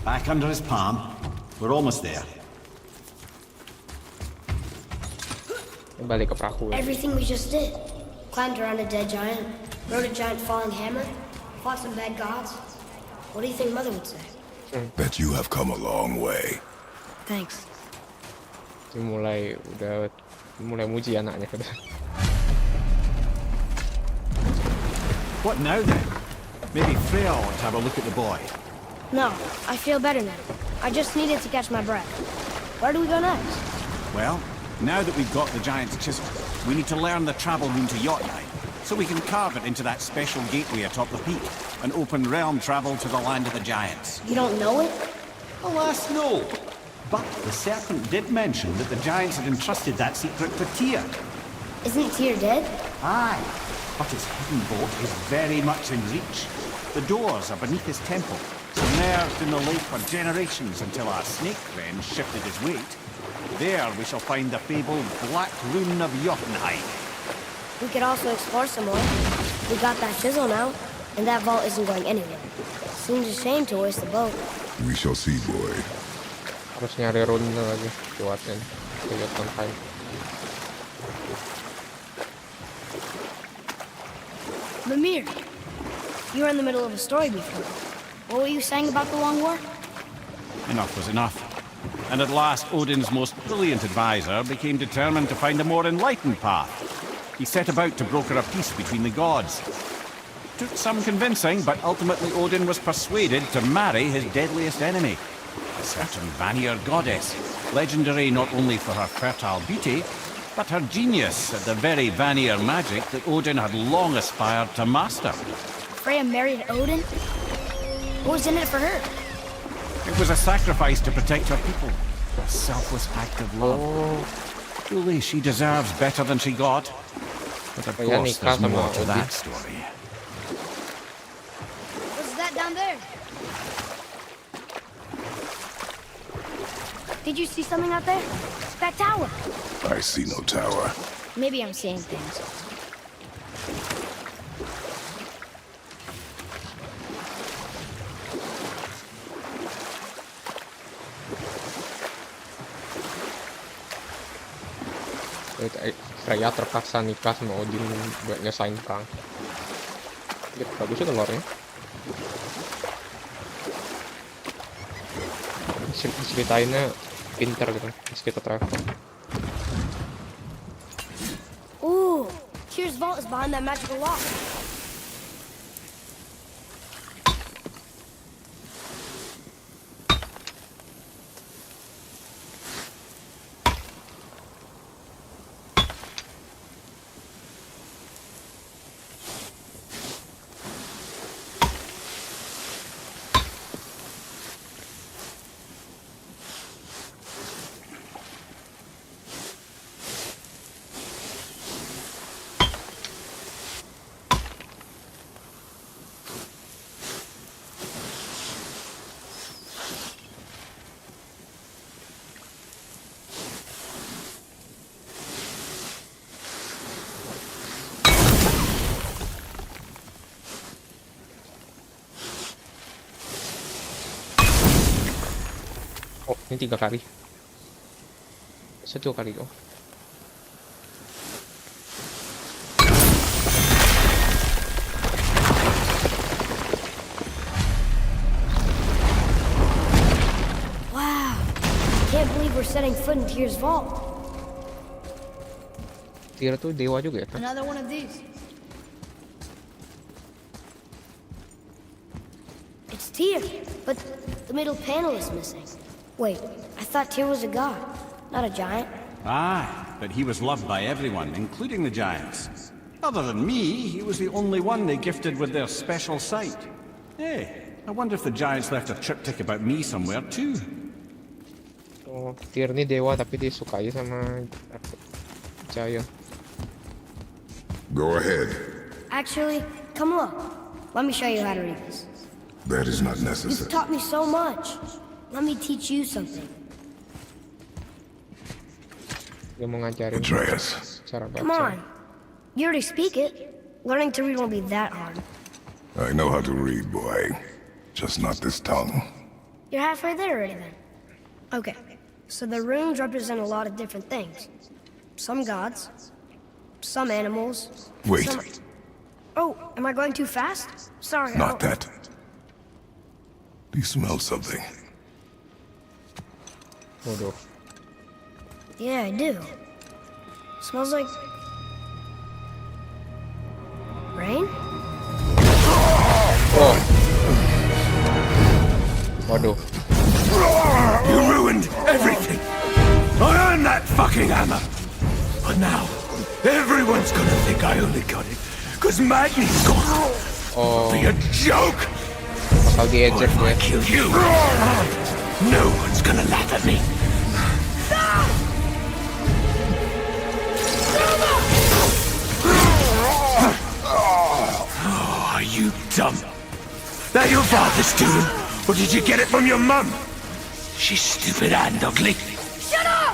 Back under his palm. We're almost there. Balik ke perahu ya. Everything we just did. Climbed around a dead giant, rode a giant falling hammer, fought some bad gods. What do you think Mother would say? Bet you have come a long way. Thanks. Dia mulai muji anaknya. What now then? Maybe Freya ought to have a look at the boy. No, I feel better now. I just needed to catch my breath. Where do we go next? Well, now that we've got the giant's chisel, we need to learn the travel route to Jötunheimr, so we can carve it into that special gateway atop the peak, and open realm travel to the land of the giants. You don't know it? Alas, no. But the serpent did mention that the giants had entrusted that secret to Tyr. Isn't Tyr dead? Aye, but his hidden boat is very much in reach. The doors are beneath his temple, submerged in the lake for generations until our snake friend shifted his weight. There we shall find the fabled Black Rune of Jötunheimr. We could also explore some more. We got that chisel now, and that vault isn't going anywhere. Seems a shame to waste the boat. We shall see, boy. Harus nyari rune lagi buatin ke Jötunheimr. Mimir, you were in the middle of a story before. What were you saying about the Long War? Enough was enough. And at last, Odin's most brilliant advisor became determined to find a more enlightened path. He set about to broker a peace between the gods. Took some convincing, but ultimately Odin was persuaded to marry his deadliest enemy, a certain Vanir goddess, legendary not only for her fertile beauty, but her genius at the very Vanir magic that Odin had long aspired to master. Freya married Odin? What was in it for her? It was a sacrifice to protect her people, a selfless act of love. Truly, she deserves better than she got. But of Freya course, nikah there's sama more to Odin. that story. What's that down there? Did you see something out there? That tower. I see no tower. Maybe I'm seeing things. Freya terpaksa nikah sama Odin buat nyesain perang. Lihat bagus itu lore-nya. Ceritainnya pinter gitu, meski kita travel. Ooh, Tyr's vault is behind that magical lock. Oh, ini 3 kali. 1 kali kok. Wow, can't believe we're setting foot in Tyr's vault. Tyr tuh dewa juga ya kan? Another one of these. It's Tyr, but the middle panel is missing. Wait, I thought Tyr was a god, not a giant. Aye, but he was loved by everyone, including the giants. Other than me, he was the only one they gifted with their special sight. Hey, I wonder if the giants left a triptych about me somewhere too. Oh, Tyr ini dewa tapi disukai sama giant. Go ahead. Actually, come look. Let me show you how to read this. That is not You've necessary. taught me so much. Let me teach you something. Dia mau ngajarin Atreus. cara baca. Come on. You already speak it. Learning to read won't be that hard. I know how to read, boy. Just not this tongue. You're halfway there already then. Okay, so the runes represent a lot of different things. Some gods, some animals. Wait. Some... Oh, am I going too fast? Sorry. Not that. Do you smell something? Waduh. Yeah, I do. Smells like... rain? Oh. Waduh. You ruined everything! I earned that fucking hammer! But now, everyone's gonna think I only got it because Magni's gone! Oh, Be a joke! bakal diejek If I gue. kill you, no one's gonna laugh at me! Oh, are you dumb? That your father's doing? Or did you get it from your mum? She's stupid and ugly. Shut up!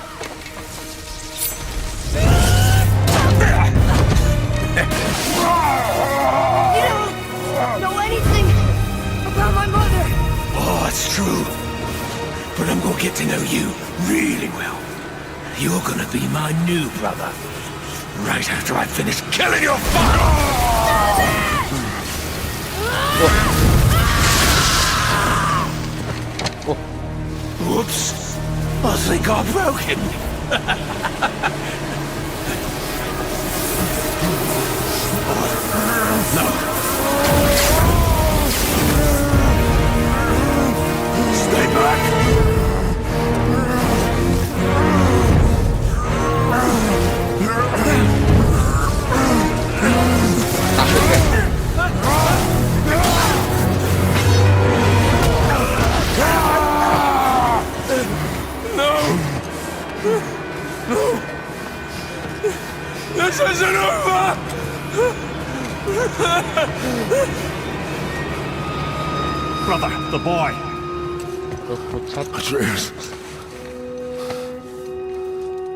You don't know anything about my mother. Oh, it's true. But I'm gonna get to know you really well. You're gonna be my new brother. Right after I finish killing your father! Whoops. I think I broke him. No. Stay back. Takut deh. This isn't over! Brother, the boy. Tuh, pucat. Atreus.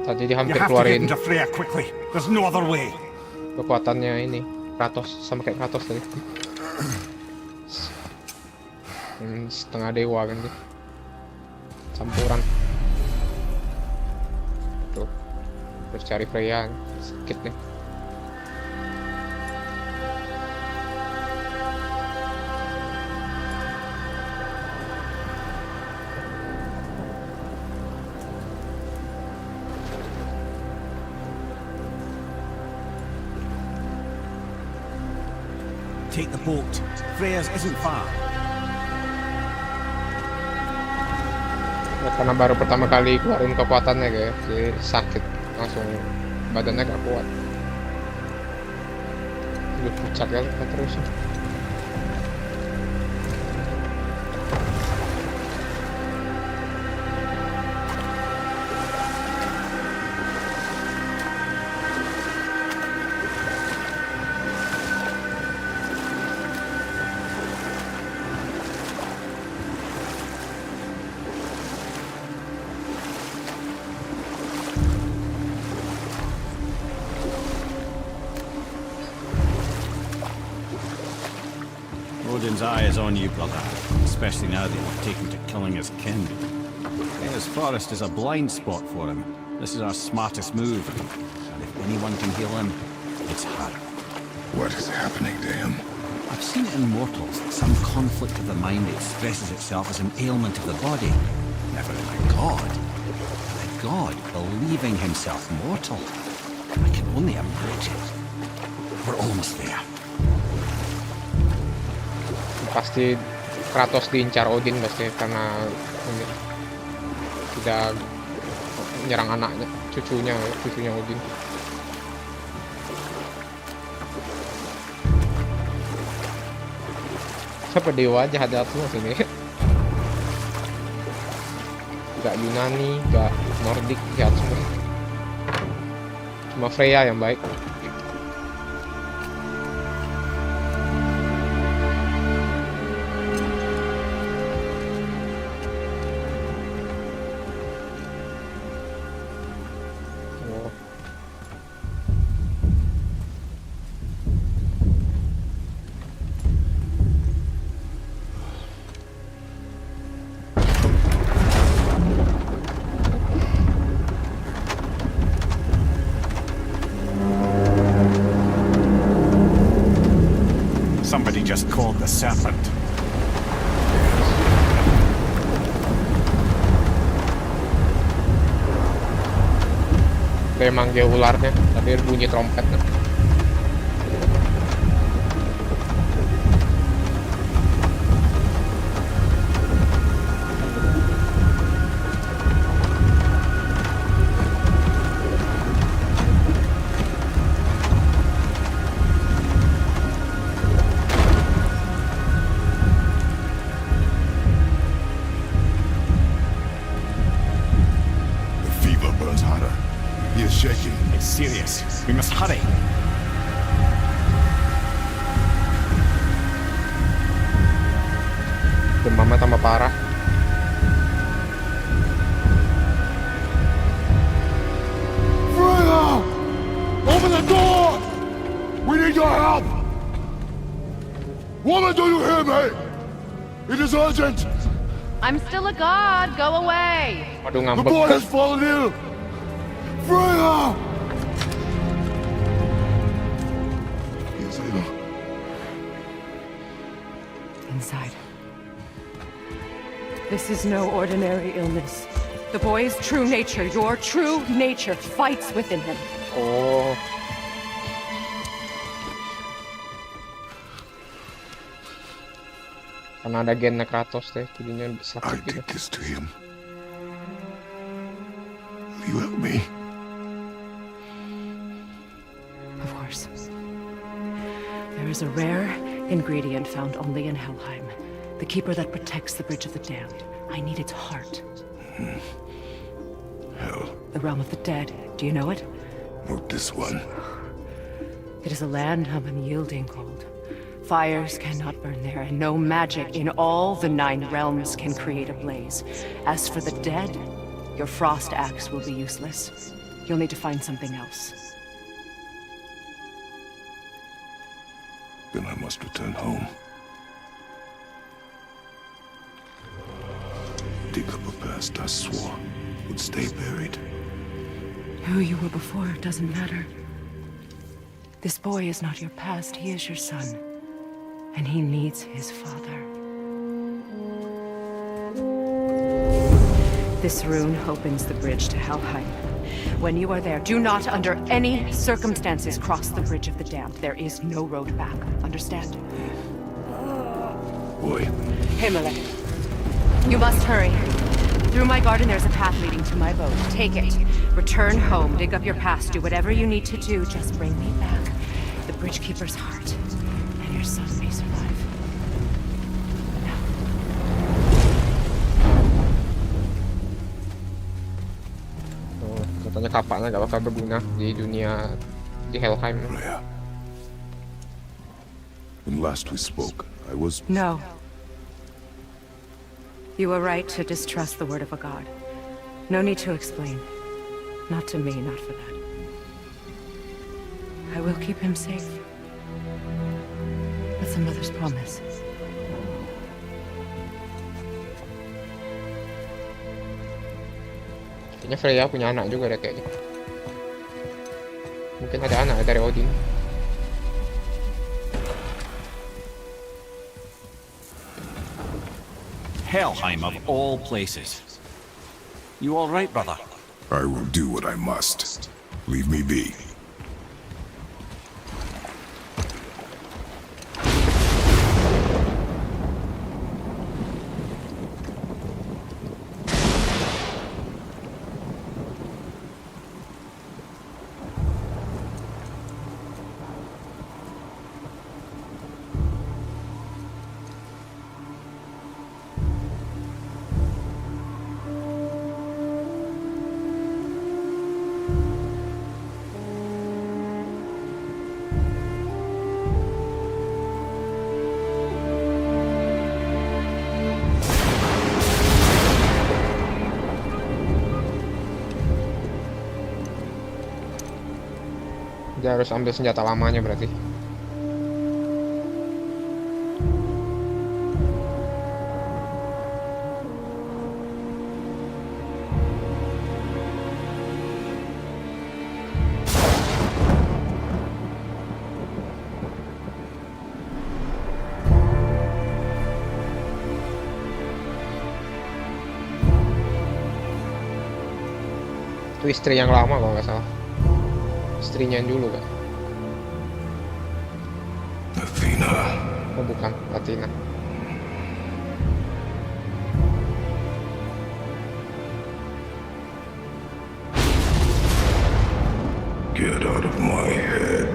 Tadi dia You hampir have to get keluarin into Freya quickly. There's no other way. kekuatannya ini. Kratos, sama kayak Kratos tadi. Setengah dewa kan dia. Campuran. Tuh. Terus cari Freya. Sedikit nih. Take the boat. Freya's isn't far. Ya, karena baru pertama kali keluarin kekuatannya kayak jadi sakit langsung badannya gak kuat. Udah pucat kan terus. Odin's eye is on you, brother. Especially now that you've taken to killing his kin. His forest is a blind spot for him. This is our smartest move. And if anyone can heal him, it's her. What is happening to him? I've seen it in mortals that some conflict of the mind expresses itself as an ailment of the body. Never in a god. A god believing himself mortal. I can only approach it. We're almost there. Pasti Kratos diincar Odin pasti karena ini, tidak menyerang anaknya, cucunya Odin. Siapa dewa jahat semua sini? Gak Yunani, gak Nordik, jahat semua. Cuma Freya yang baik. Dia manggil ularnya, tapi bunyi trompet. The fever burns hotter. He is shaking. It's serious. We must hurry. Demamnya tambah parah. Freya! Open the door! We need your help! Woman, do you hear me? It is urgent! I'm still a god. Go away. Waduh, The ngambek. boy has fallen ill! Freya! He is ill. Inside. This is no ordinary illness. The boy's true nature, your true nature, fights within him. Oh, karena ada gennya Kratos deh, jadinya I sakit gitu. did this to him. Will you help me? Of course. There is a rare ingredient found only in Helheim. The keeper that protects the Bridge of the Damned. I need its heart. Hell, The realm of the dead. Do you know it? not this one. It is a land of unyielding cold. Fires cannot burn there, and no magic in all the 9 realms can create a blaze. As for the dead, your frost axe will be useless. You'll need to find something else. Then I must return home. Dig up a past I swore would stay buried. Who you were before doesn't matter. This boy is not your past, he is your son. And he needs his father. This rune opens the bridge to Helheim. When you are there, do not under any circumstances cross the Bridge of the Damned. There is no road back. Understand? Boy, Himmler. You must hurry. Through my garden there's a path leading to my boat. Take it. Return home, dig up your past, do whatever you need to do. Just bring me back the Bridge Keeper's heart. And your son may survive. Now. Oh, katanya kapaknya gak bakal berguna di dunia di Helheim. Freya. When last we spoke, I was... No. You were right to distrust the word of a god. No need to explain. Not to me, not for that. I will keep him safe. That's a mother's promise. Kayaknya Freya punya anak juga deh kayaknya. Mungkin ada anak dari Odin. Helheim of all places. You all right, brother? I will do what I must. Leave me be. Dia harus ambil senjata lamanya berarti. Itu istri yang lama kalau nggak salah. istrinya yang dulu kan? Athena. Oh bukan, Latina. Get out of my head.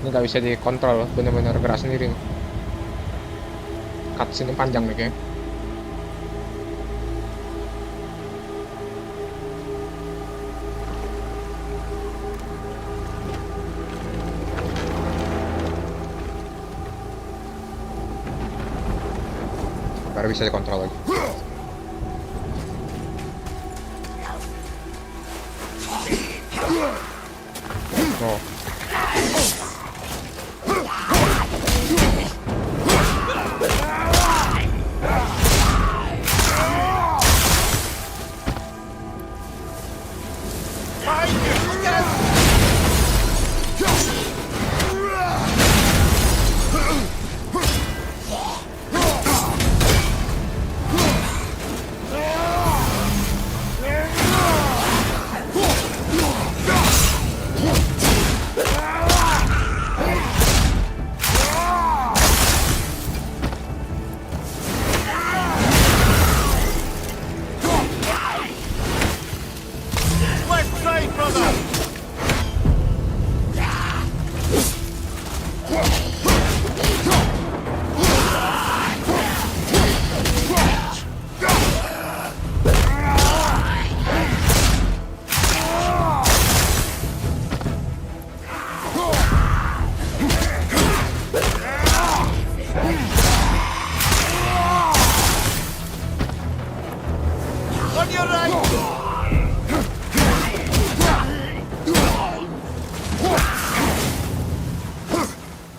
Ini nggak bisa dikontrol, bener-bener gerak sendiri nih. Cutscene panjang nih kayaknya. Baru bisa dikontrol lagi. Oh.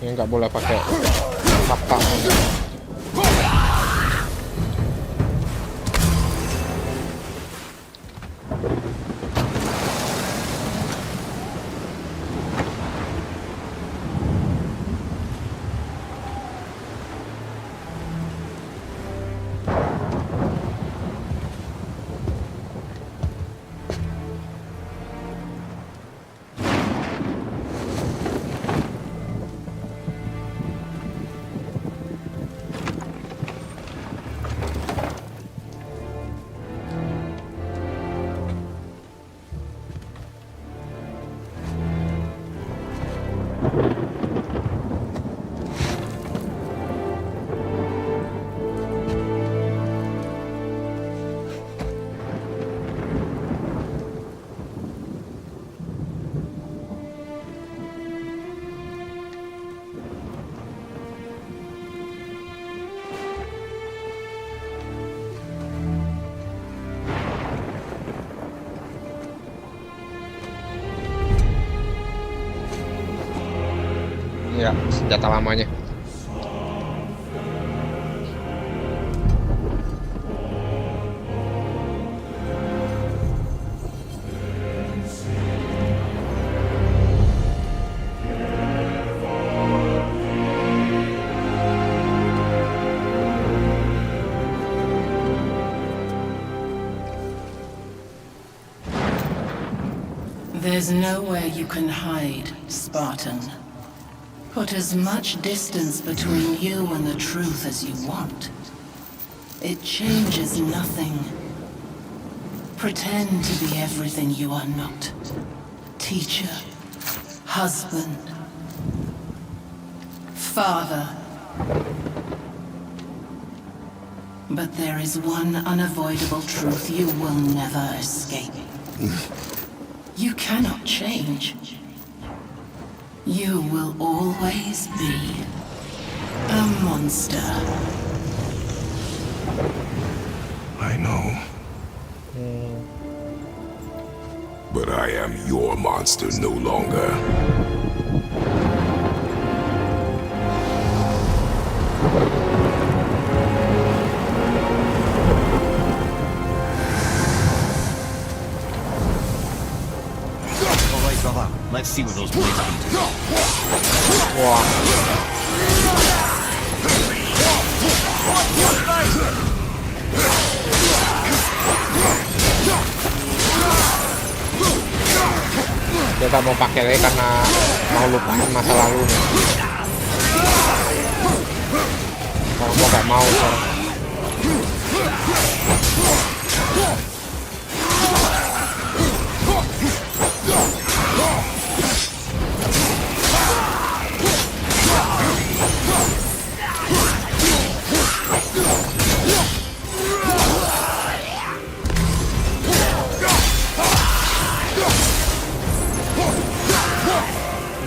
Ini nggak boleh pakai tapak. Ya, senjata lamanya. is nowhere you can hide, Spartan. Put as much distance between you and the truth as you want. It changes nothing. Pretend to be everything you are not. Teacher, husband, father. But there is one unavoidable truth you will never escape. You cannot change. You will always be a monster. I know. But I am your monster no longer. All right, brother. Let's see what those blades can do. Wah. Dia gak mau pakai lagi karena mau lupain masa lalu nih. Kalau gua gak mau sekarang.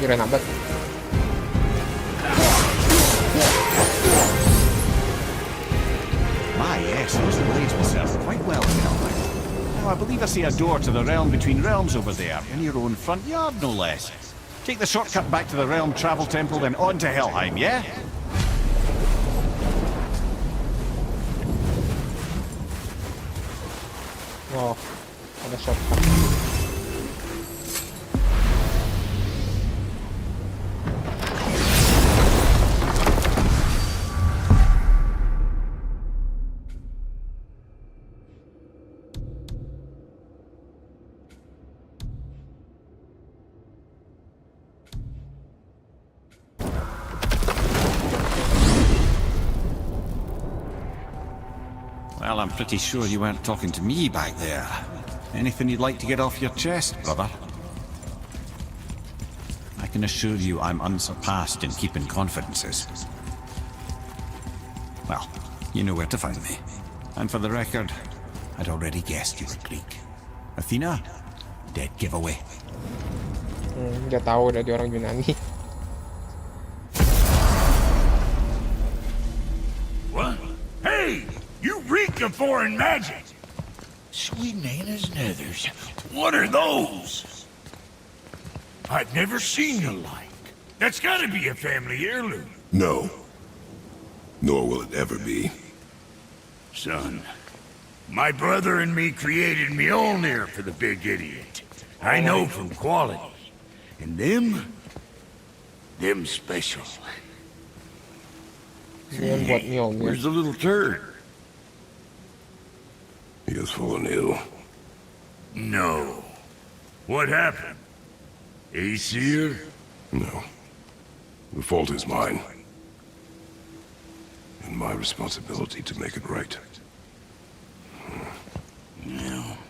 Kira nabet. My yes, those blades will serve quite well in Jötunheimr. Now, I believe I see a door to the realm between realms over there, in your own front yard, no less. Take the shortcut back to the realm travel temple, then on to Helheim, yeah? Wow, ada shortcut. Well, I'm pretty sure you weren't talking to me back there. Anything you'd like to get off your chest, brother? I can assure you I'm unsurpassed in keeping confidences. Well, you know where to find me. And for the record, I'd already guessed you were Greek. Athena? Dead giveaway. Dia tahu udah dia orang Yunani. What? Hey! You reek of foreign magic! Sweet Nana's nethers. What are those? I've never seen the like. That's gotta be a family heirloom. No. Nor will it ever be. Son, my brother and me created Mjolnir for the big idiot. I know from quality. And them special. Dia buat Mjolnir. Where's the little turd? He has fallen ill. No. What happened? Aesir? No. The fault is mine. And my responsibility to make it right. Well,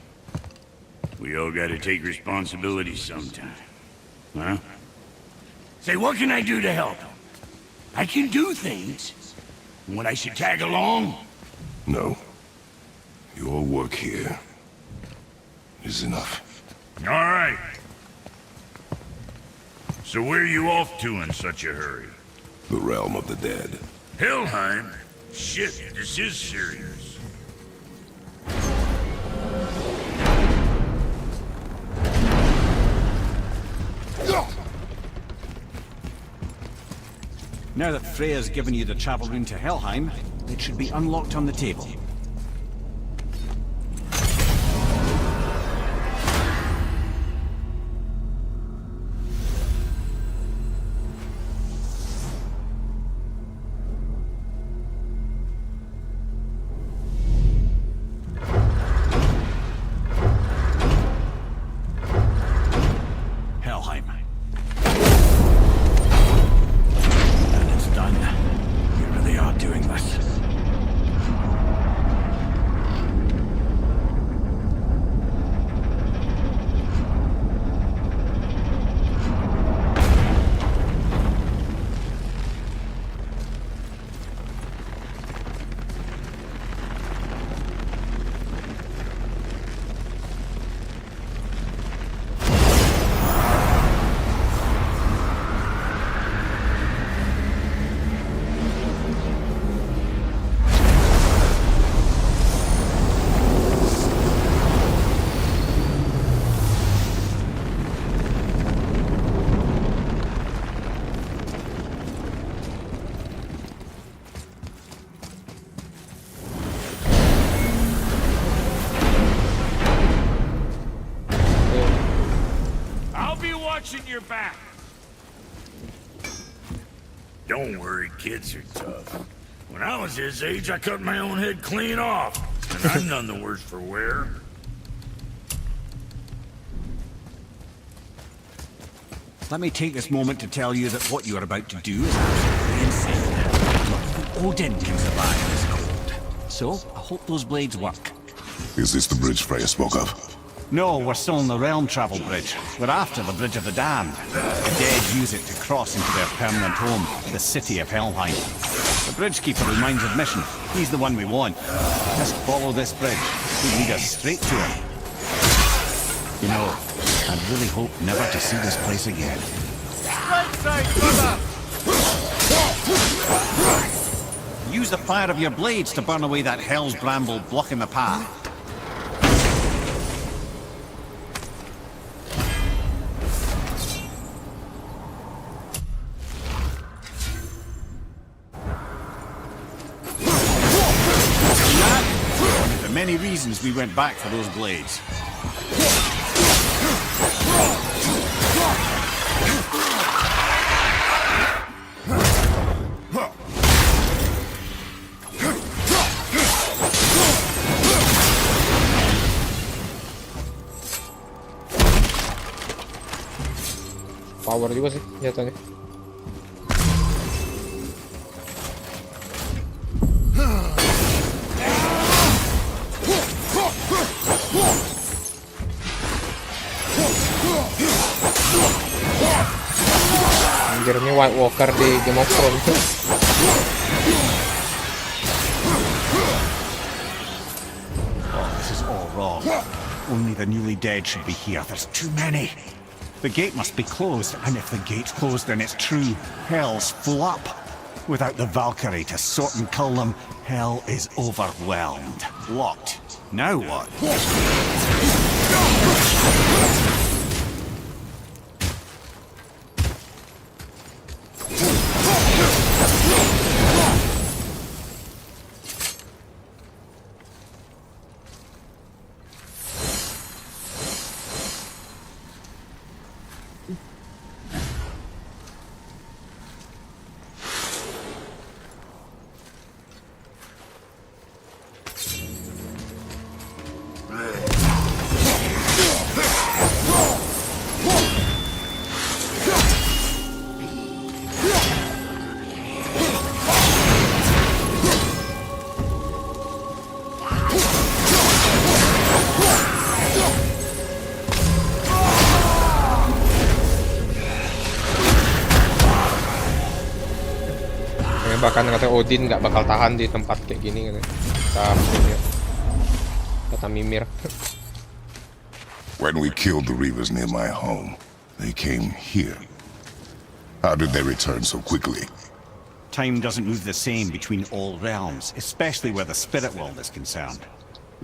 we all gotta take responsibility sometime. Huh? Say, what can I do to help? I can do things. When I should tag along? No. Your work here is enough. All right. So where are you off to in such a hurry? The realm of the dead. Helheim? Shit, this is serious. Now that Freya's given you the travel rune to Helheim, it should be unlocked on the table. Helheim. And it's done. Here they are doing this. Watching your back. Don't worry, kids are tough. When I was his age, I cut my own head clean off. And I'm none the worse for wear. Let me take this moment to tell you that what you are about to do is absolutely insane. Not even Odin can survive this cold. So, I hope those blades work. Is this the bridge Freya spoke of? No, we're still on the realm travel bridge. We're after the Bridge of the Damned. The dead use it to cross into their permanent home, the city of Helheim. The bridgekeeper reminds of mission. He's the one we want. Just follow this bridge. He'll lead us straight to him. You know, I'd really hope never to see this place again. Right side, brother! Use the fire of your blades to burn away that hell's bramble blocking the path. Many reasons we went back for those blades. Power juga sih jatuhnya. Anjir, ini White Walker di Game of Thrones. Oh, this is all wrong. Only the newly dead should be here. There's too many. The gate must be closed, and if the gate's closed, then it's true. Hell's full up. Without the Valkyrie to sort and cull them, hell is overwhelmed. Locked. Now what? Bahkan kata Odin nggak bakal tahan di tempat kayak gini katanya. Kata Mimir. When we killed the Reavers near my home, they came here. How did they return so quickly? Time doesn't move the same between all realms, especially where the spirit world is concerned.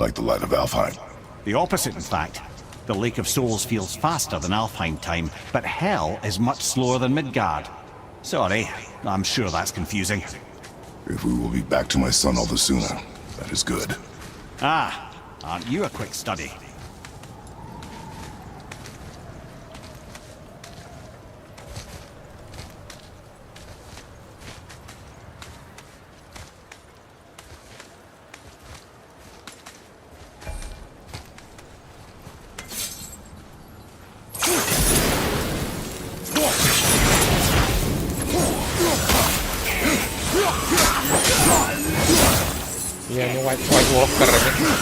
Like the light of Alfheim. The opposite, in fact. The Lake of Souls feels faster than Alfheim time, but Hell is much slower than Midgard. Sorry, I'm sure that's confusing. If we will be back to my son all the sooner, that is good. Ah, aren't you a quick study? Ya ini White Walker ini.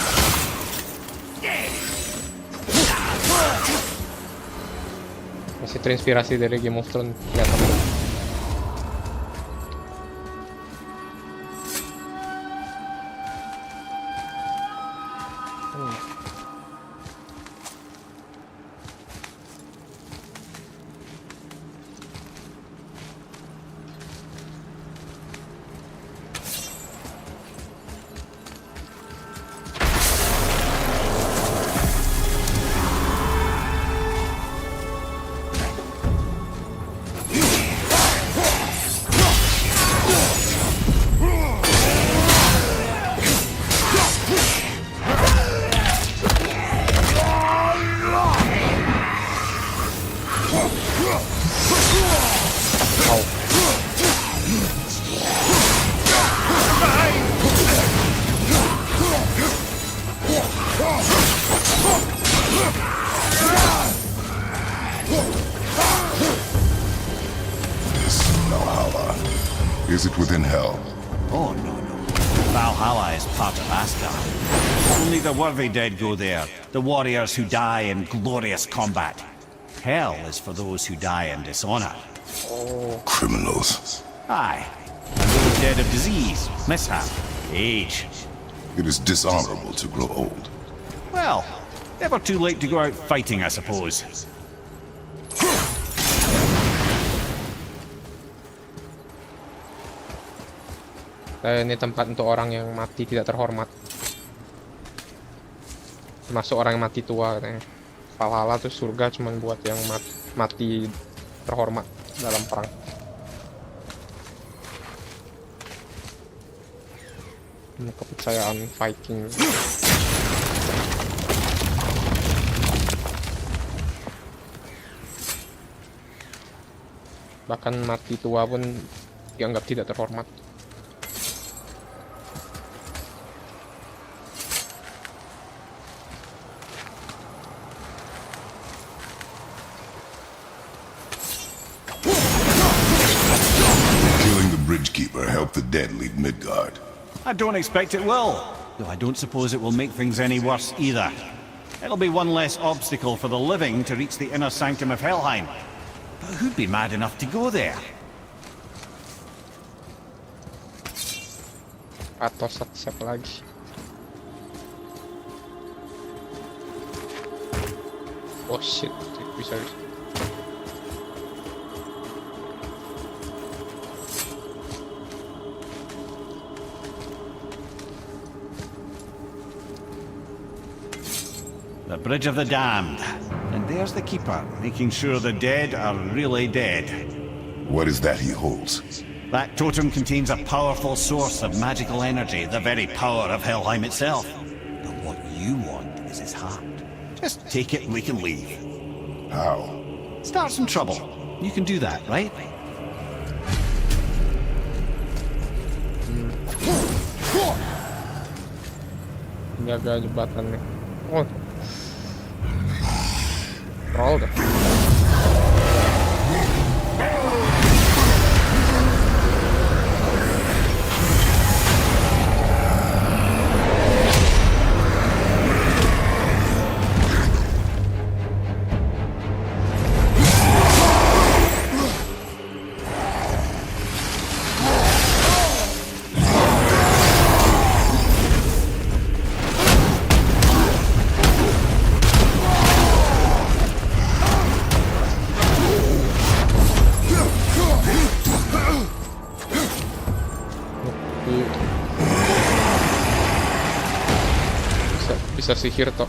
Masih terinspirasi dari Game of Thrones kelihatan. Is it within hell? Oh, no. Valhalla is part of Asgard. Only the worthy dead go there, the warriors who die in glorious combat. Hell is for those who die in dishonor. Criminals. Aye. And those dead of disease, mishap, age. It is dishonorable to grow old. Well, never too late to go out fighting, I suppose. Ini tempat untuk orang yang mati tidak terhormat. Termasuk orang yang mati tua katanya. Valhalla tuh surga cuman buat yang mati terhormat dalam perang. Kepercayaan Viking. Bahkan mati tua pun dianggap tidak terhormat. Bridgekeeper help the dead leave Midgard. I don't expect it will, though I don't suppose it will make things any worse either. It'll be one less obstacle for the living to reach the inner sanctum of Helheim. But who'd be mad enough to go there? Atau siapa lagi? Oh shit, bisa. The Bridge of the Damned. And there's the Keeper, making sure the dead are really dead. What is that he holds? That totem contains a powerful source of magical energy, the very power of Helheim itself. But what you want is his heart. Just take it and we can leave. How? Start some trouble. You can do that, right? Jaga jembatannya. Oh. Troll dah. Bisa sihir toh.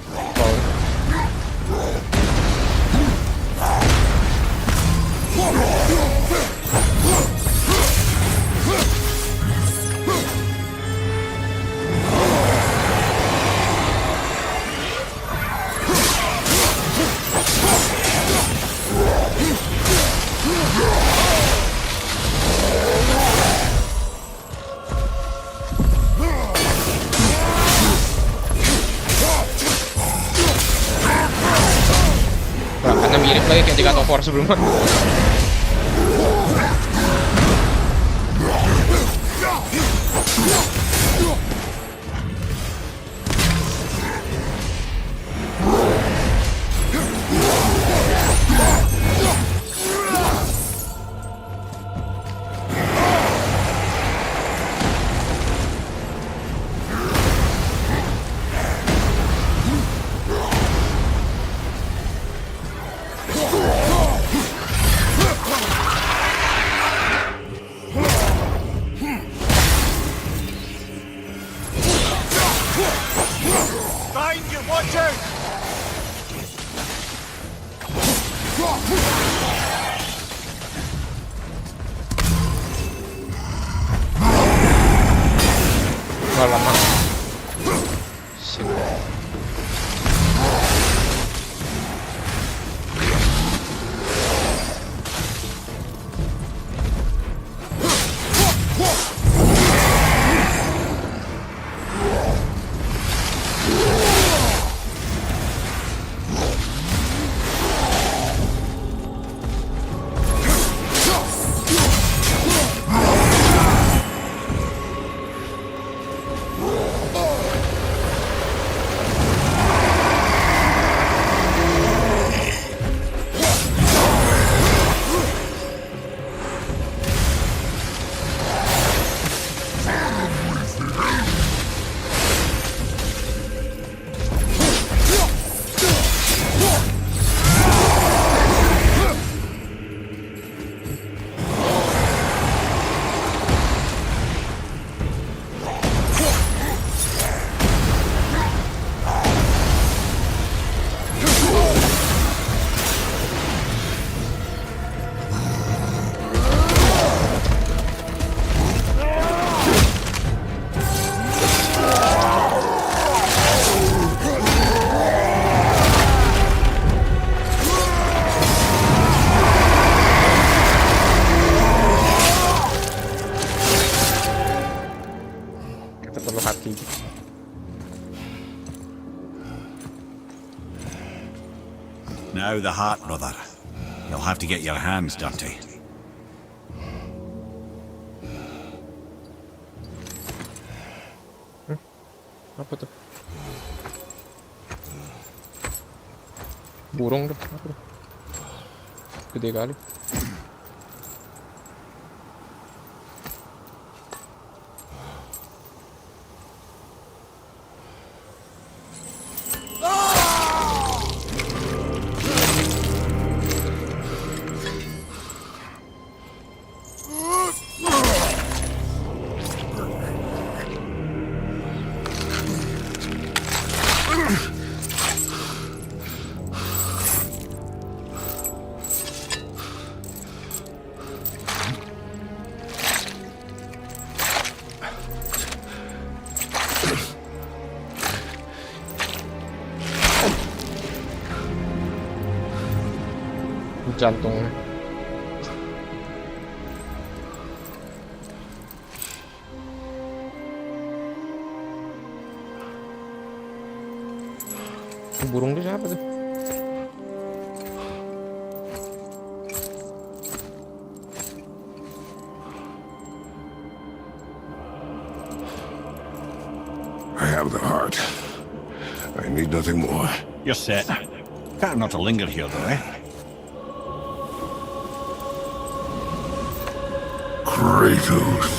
Karena mirip lagi kayak di God of War sebelumnya. malamang. Shit. hati. Now the heart, brother. You'll have to get your hands dirty. Apa tuh? Burung tuh, apa tuh? Gede kali. Jantungnya. Burung itu siapa tuh? I have the heart. I need nothing more. You're set. Better not to linger here, though, eh? Kratos.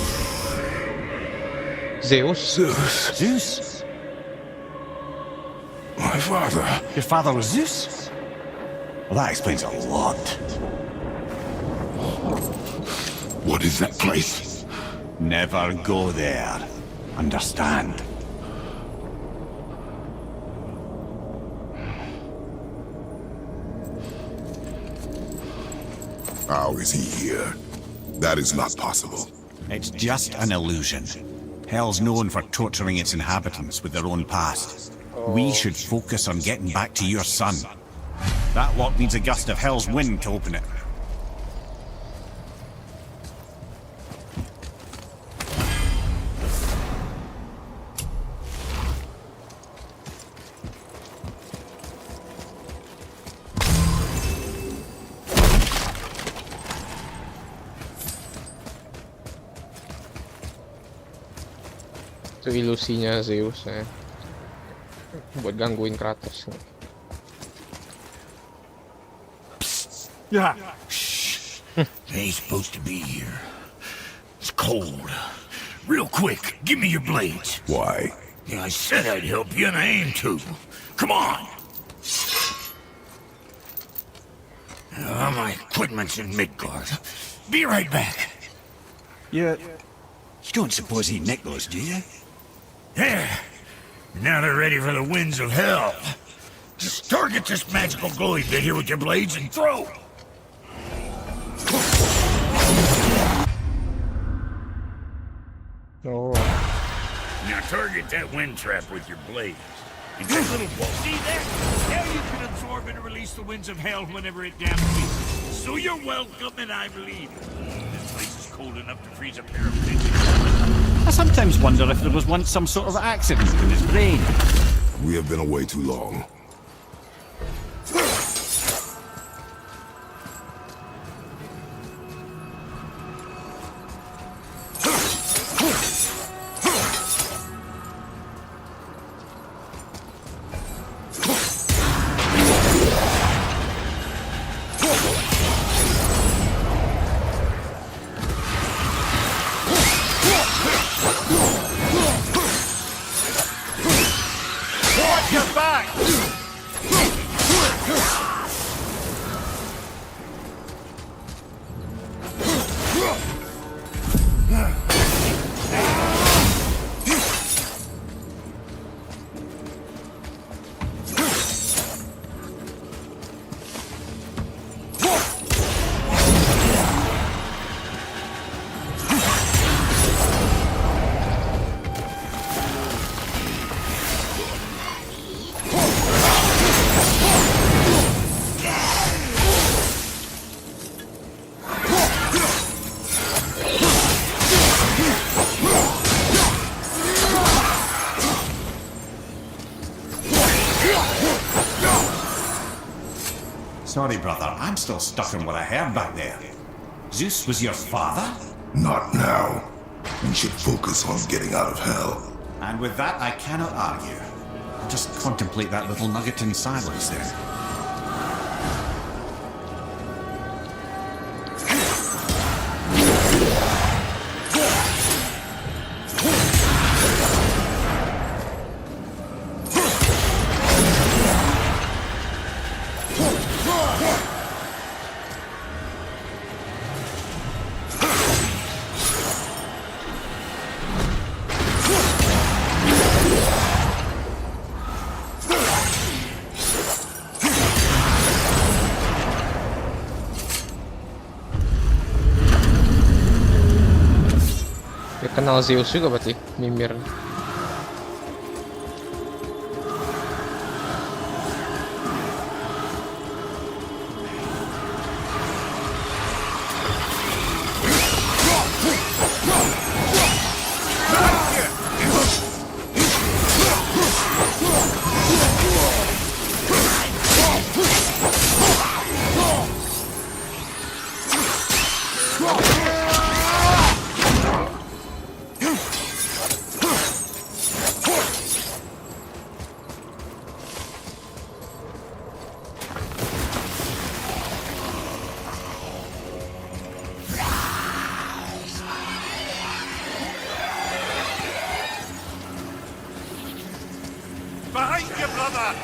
Zeus. Zeus? My father. Your father was Zeus? Well, that explains a lot. What is that place? Never go there. Understand? How is he here? That is not possible. It's just an illusion. Hell's known for torturing its inhabitants with their own past. We should focus on getting back to your son. That lock needs a gust of Hell's wind to open it. Itu ilusinya Zeus ya. Buat gangguin Kratos. Yeah. Shh. They ain't supposed to be here. It's cold. Real quick, give me your blades. Why? Yeah, I said I'd help you, and I aim to. Come on. My equipment's in Midgard. Be right back. You don't suppose he nicked those, do you? There. Now they're ready for the winds of hell. Just target this magical glowy bit here with your blades and throw. Oh. Now target that wind trap with your blades. And that little bolt, see that? Now you can absorb and release the winds of hell whenever it damn pleases. So you're welcome, and I believe you. This place is cold enough to freeze a pair of pigeons. I sometimes wonder if there was once some sort of accident in his brain. We have been away too long. Sorry, brother, I'm still stuck on what I heard back there. Zeus was your father? Not now. We should focus on getting out of hell. And with that, I cannot argue. I'll just contemplate that little nugget in silence then. Dia kenal Zeus juga berarti, Mimir. Behind you, brother!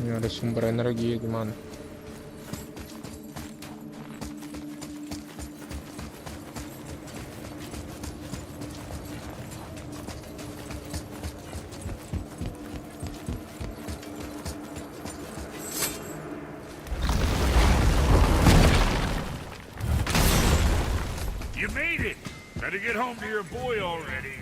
Ini ada sumber energi gimana? You made it! Better get home to your boy already.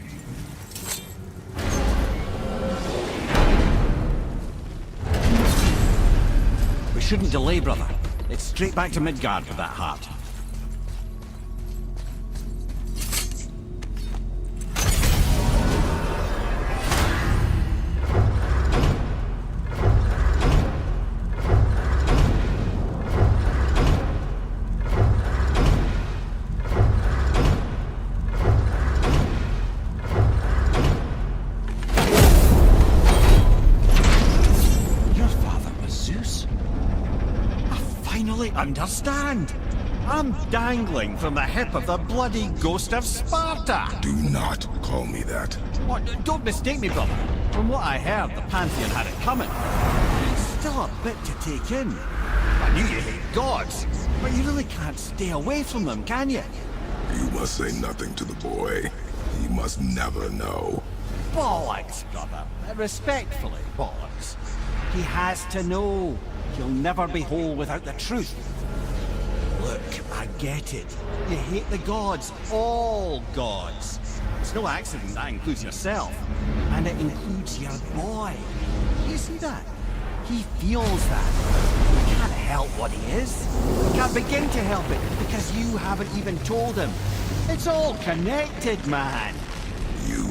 We shouldn't delay, brother. It's straight back to Midgard for that heart. understand. I'm dangling from the hip of the bloody ghost of Sparta. Do not call me that. What? Don't mistake me, brother. From what I heard, the Pantheon had it coming. It's still a bit to take in. I knew you hate gods, but you really can't stay away from them, can you? You must say nothing to the boy. He must never know. Bollocks, brother. Respectfully, bollocks. He has to know. He'll never be whole without the truth. Look, I get it. You hate the gods. All gods. It's no accident that includes yourself. And it includes your boy. You see that? He feels that. He can't help what he is. He can't begin to help it because you haven't even told him. It's all connected, man. You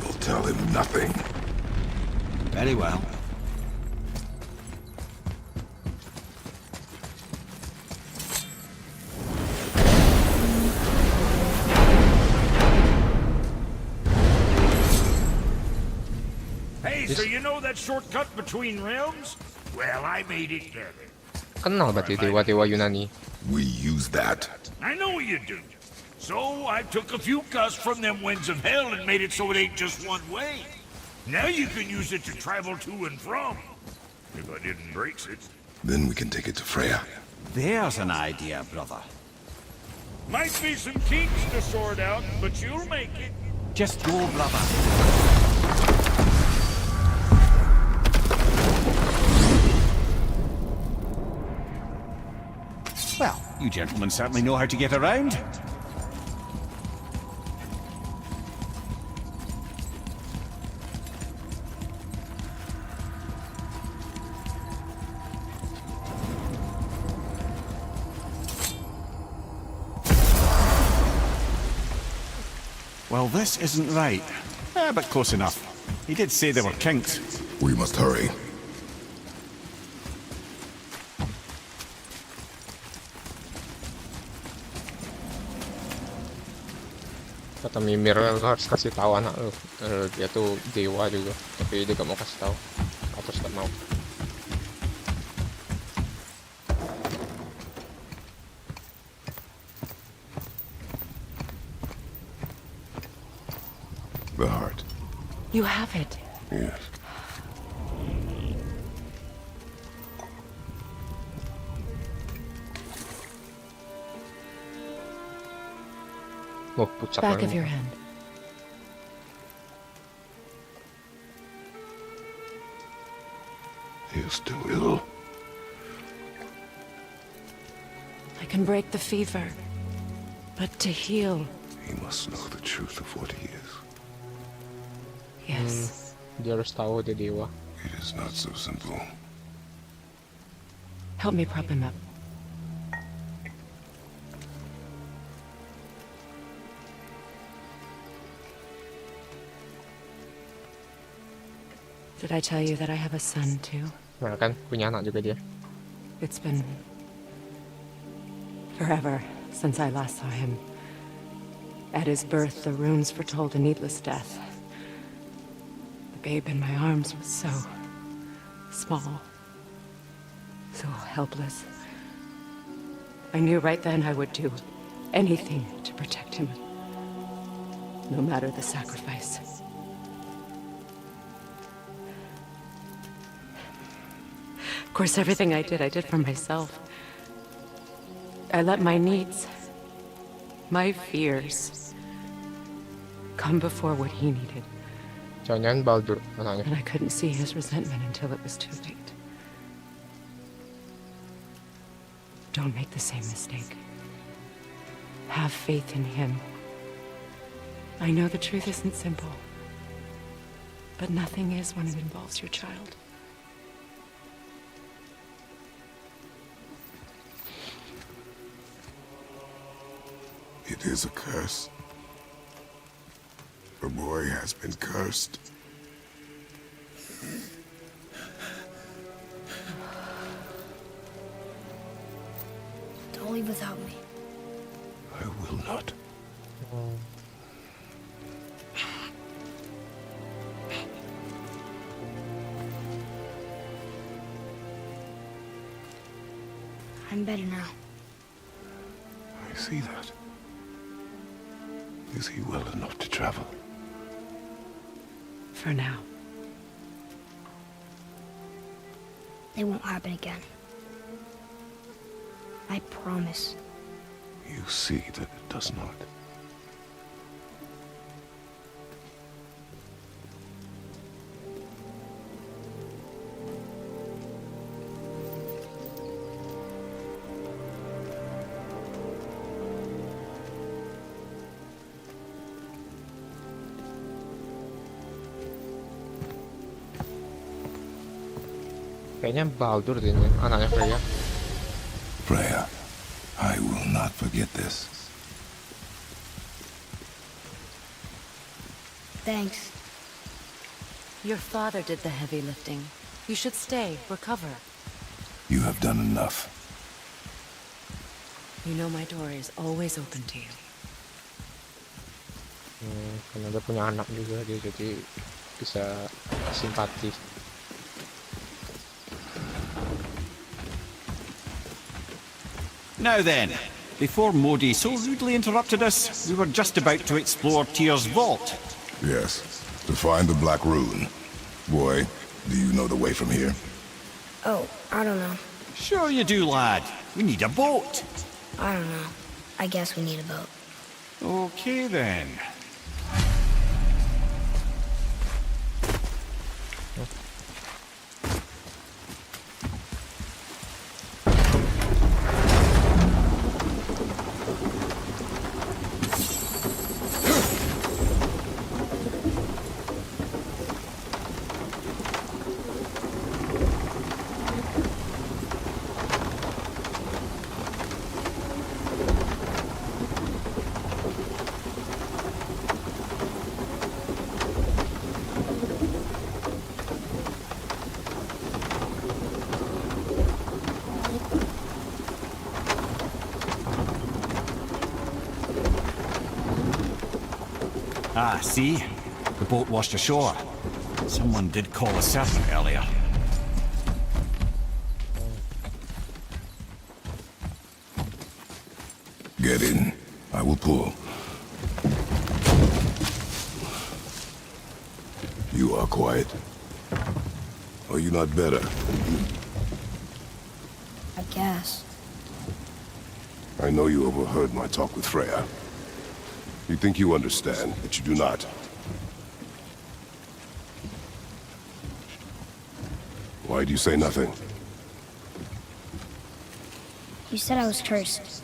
will tell him nothing. Very well. Hey, so you know that shortcut between realms? Well, I made it better. Kenal berarti dewa-dewa Yunani. We use that. I know you do. So I took a few gusts from them winds of hell and made it so it ain't just one way. Now you can use it to travel to and from. If I didn't break it. Then we can take it to Freya. There's an idea, brother. Might be some kinks to sort out, but you'll make it. Just go, brother. Well, you gentlemen certainly know how to get around. Well, this isn't right. But close enough. He did say there were kinks. We must hurry. Kata Mimir, lo harus kasih tahu anak lo. Dia tuh dewa juga, tapi dia gak mau kasih tahu. Atau gak mau. The heart. You have it. Yes. Oh, pucat Back of lagi. your hand. He is still ill. I can break the fever. But to heal, He must know the truth of what he is. yes. Dia harus tahu dia dewa. It is not so simple. Help me prop him up. Did I tell you that I have a son too? Nah kan, punya anak juga dia. It's been forever since I last saw him. At his birth, the runes foretold a needless death. The babe in my arms was so small, so helpless. I knew right then I would do anything to protect him, no matter the sacrifice. Of course, everything I did for myself. I let my needs, my fears, come before what he needed. Jangan-jangan Baldur anaknya. And I couldn't see his resentment until it was too late. Don't make the same mistake. Have faith in him. I know the truth isn't simple, but nothing is when it involves your child. It is a curse. The boy has been cursed. Don't leave without me. I will not. I I'm better now. I see that. Is he well enough to travel? For now. It won't happen again. I promise. You see that it does not. Kayaknya Baldur deh ini, anaknya Freya. Freya, I will not forget this. Thanks. Your father did the heavy lifting. You should stay, recover. You have done enough. You know my door is always open to you. Karena dia punya anak juga, dia jadi bisa simpati. Now then, before Modi so rudely interrupted us, we were just about to explore Tyr's vault. Yes, to find the Black Rune. Boy, do you know the way from here? Oh, I don't know. Sure you do, lad. We need a boat. I don't know. I guess we need a boat. Okay then. Ah, see? The boat washed ashore. Someone did call a servant earlier. Get in. I will pull. You are quiet. Are you not better? I guess. I know you overheard my talk with Freya. You think you understand, but you do not. Why do you say nothing? You said I was cursed.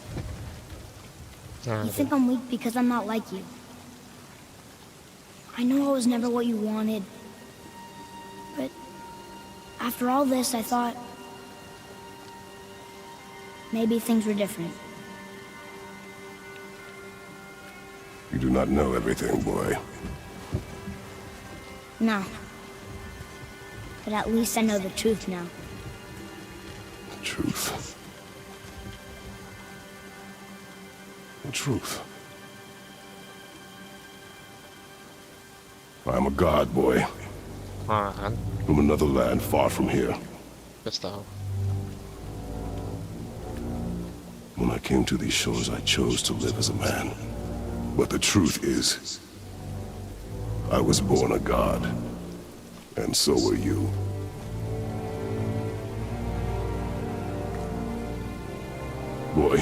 You think I'm weak because I'm not like you. I know I was never what you wanted. But after all this, I thought maybe things were different. You do not know everything, boy. No. But at least I know the truth now. The truth. The truth. I am a god, boy. Kan, From another land far from here. just tahu. When I came to these shores, I chose to live as a man. But the truth is, I was born a god. And so were you. Boy,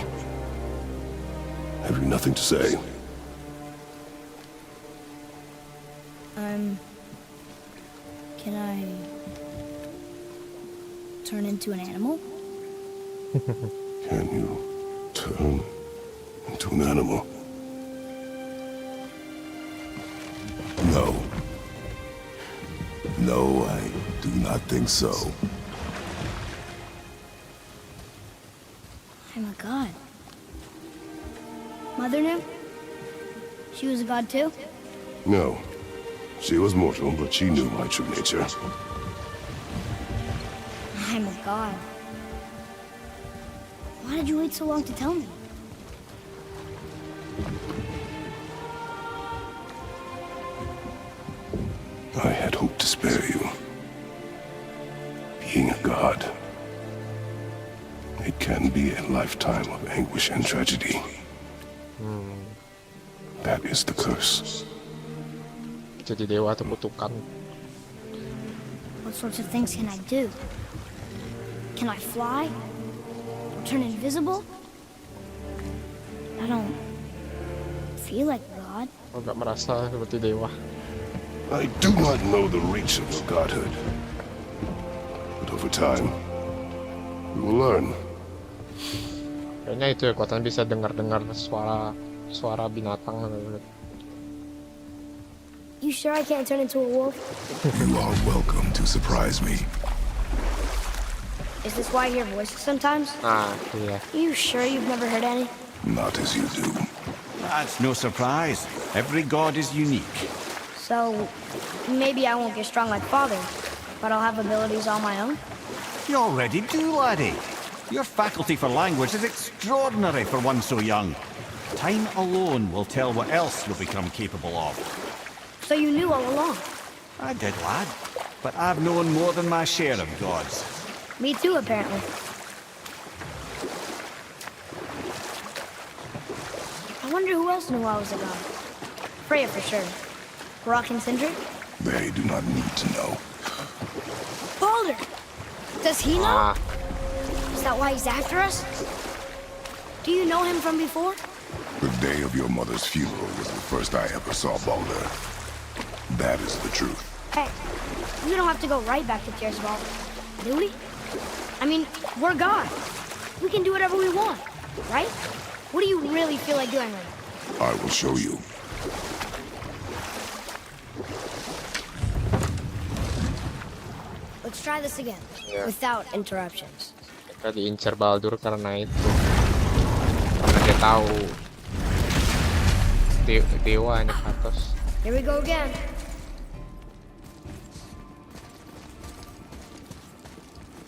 have you nothing to say? Can I turn into an animal? Can you turn into an animal? No. No, I do not think so. I'm a god. Mother knew? She was a god too? No. She was mortal, but she knew my true nature. I'm a god. Why did you wait so long to tell me? I had hoped to spare you. Being a god, it can be a lifetime of anguish and tragedy. That is the curse. Jadi dewa atau kutukan. What sorts of things can I do? Can I fly? Or turn invisible? I don't feel like God. Nggak merasa seperti dewa. I do not know the reach of your godhood. But over time, we will learn. Kayaknya itu ya, kekuatan bisa dengar-dengar suara binatang. You sure I can't turn into a wolf? You are welcome to surprise me. Is this why I hear voices sometimes? Nah, iya. You sure you've never heard any? Not as you do. That's no surprise. Every god is unique. So, maybe I won't get strong like Father, but I'll have abilities all my own? You already do, laddie. Your faculty for language is extraordinary for one so young. Time alone will tell what else you'll become capable of. So you knew all along? I did, lad. But I've known more than my share of gods. Me too, apparently. I wonder who else knew I was a god. Freya for sure. Brock and Sindri? They do not need to know. Baldur! Does he know? Ah, Is that why he's after us? Do you know him from before? The day of your mother's funeral was the first I ever saw Baldur. That is the truth. Hey, we don't have to go right back to Tiersvald, do we? I mean, we're God. We can do whatever we want, right? What do you really feel like doing right now? I will show you. Let's try this again, Yeah. without interruptions. kita diincar Baldur karena itu. Karena dia tahu dewa ini Kratos. Here we go again.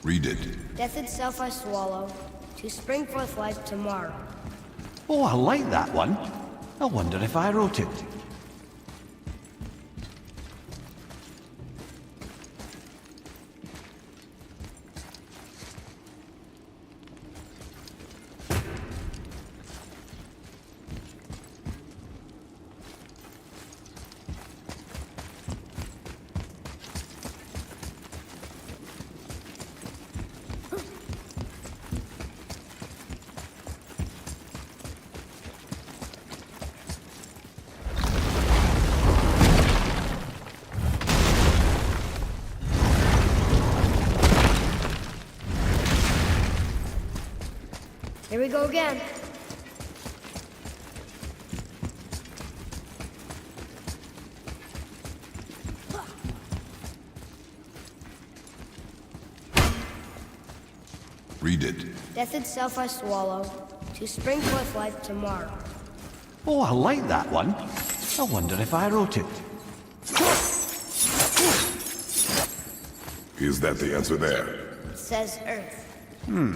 Read it. Death itself I swallow, to spring forth life tomorrow. Oh, I like that one. I wonder if I wrote it. Here we go again. Read it. Death itself I swallow, to spring forth life tomorrow. Oh, I like that one. I wonder if I wrote it. Is that the answer there? It says Earth.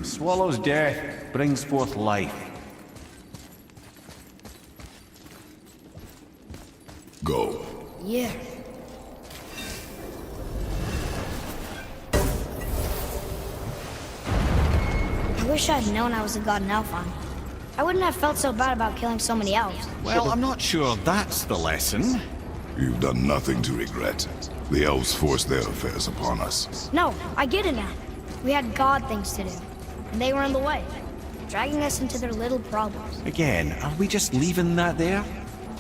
Swallows death, brings forth life. Go. Yeah. I wish I'd known I was a god in Alfheim. I wouldn't have felt so bad about killing so many elves. Well, I'm not sure that's the lesson. You've done nothing to regret. The elves forced their affairs upon us. No, I get it now. We had god things to do, and they were in the way, dragging us into their little problems. Again, are we just leaving that there?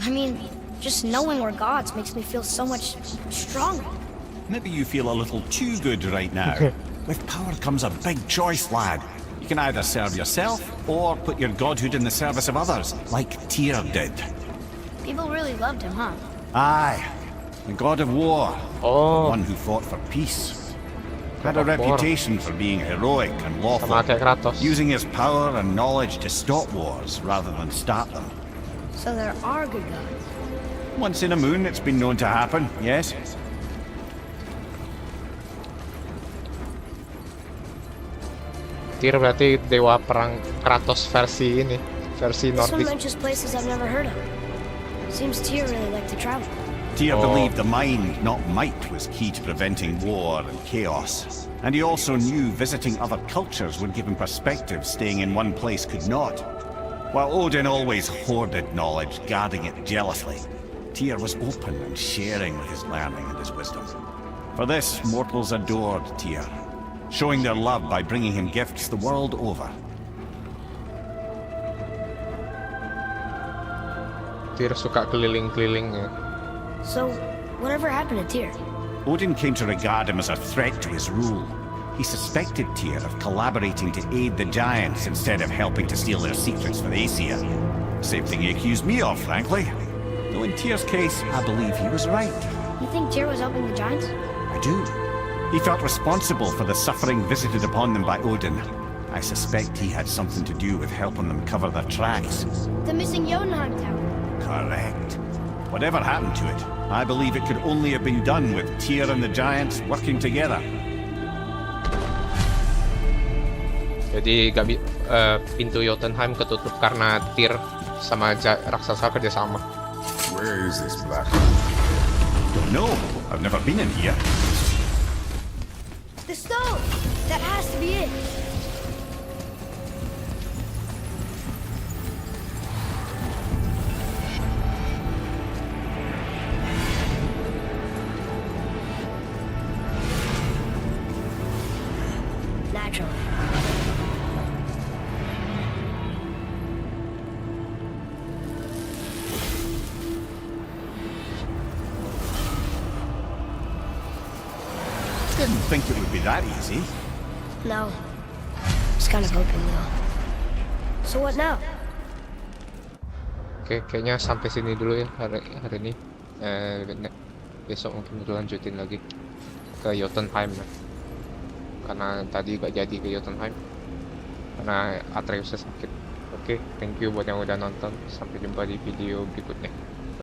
I mean, just knowing we're gods makes me feel so much stronger. Maybe you feel a little too good right now. With power comes a big choice, lad. You can either serve yourself, or put your godhood in the service of others, like Tyr did. People really loved him, huh? Aye, the god of war, Oh, one who fought for peace. Had a God of war. reputation for being heroic and lawful, sama kayak Kratos. using his power and knowledge to stop wars rather than start them. So there are good gods. Once in a moon, it's been known to happen, yes? Tyr berarti dewa perang Kratos versi ini, versi This one Nordik. mentions places I've never heard of. Seems Tyr really liked to travel. Tyr Oh. believed the mind, not might, was key to preventing war and chaos. And he also knew visiting other cultures would give him perspective staying in one place could not. While Odin always hoarded knowledge, guarding it jealously, Tyr was open and sharing his learning and his wisdom. For this, mortals adored Tyr, showing their love by bringing him gifts the world over. Tyr suka keliling-keliling ya. So, whatever happened to Tyr? Odin came to regard him as a threat to his rule. He suspected Tyr of collaborating to aid the giants instead of helping to steal their secrets for Aesir. Same thing he accused me of, frankly. Though in Tyr's case, I believe he was right. You think Tyr was helping the giants? I do. He felt responsible for the suffering visited upon them by Odin. I suspect he had something to do with helping them cover their tracks. The missing Jötunheimr tower. Correct. Whatever happened to it, I believe it could only have been done with Tyr and the giants working together. Jadi pintu Jötunheim ketutup karena Tyr sama raksasa kerjasama. Where is this black? Don't know. I've never been in here. The stone! That has to be it! Naturally. Didn't think it would be that easy. No. Just kind of hoping though. So what now? Oke, kayaknya sampai sini dulu ya hari ini. Besok mungkin lanjutin lagi ke Jötunheim ya. Karena tadi gak jadi ke Jötunheim karena Atreus sakit. Oke, thank you buat yang udah nonton. Sampai jumpa di video berikutnya.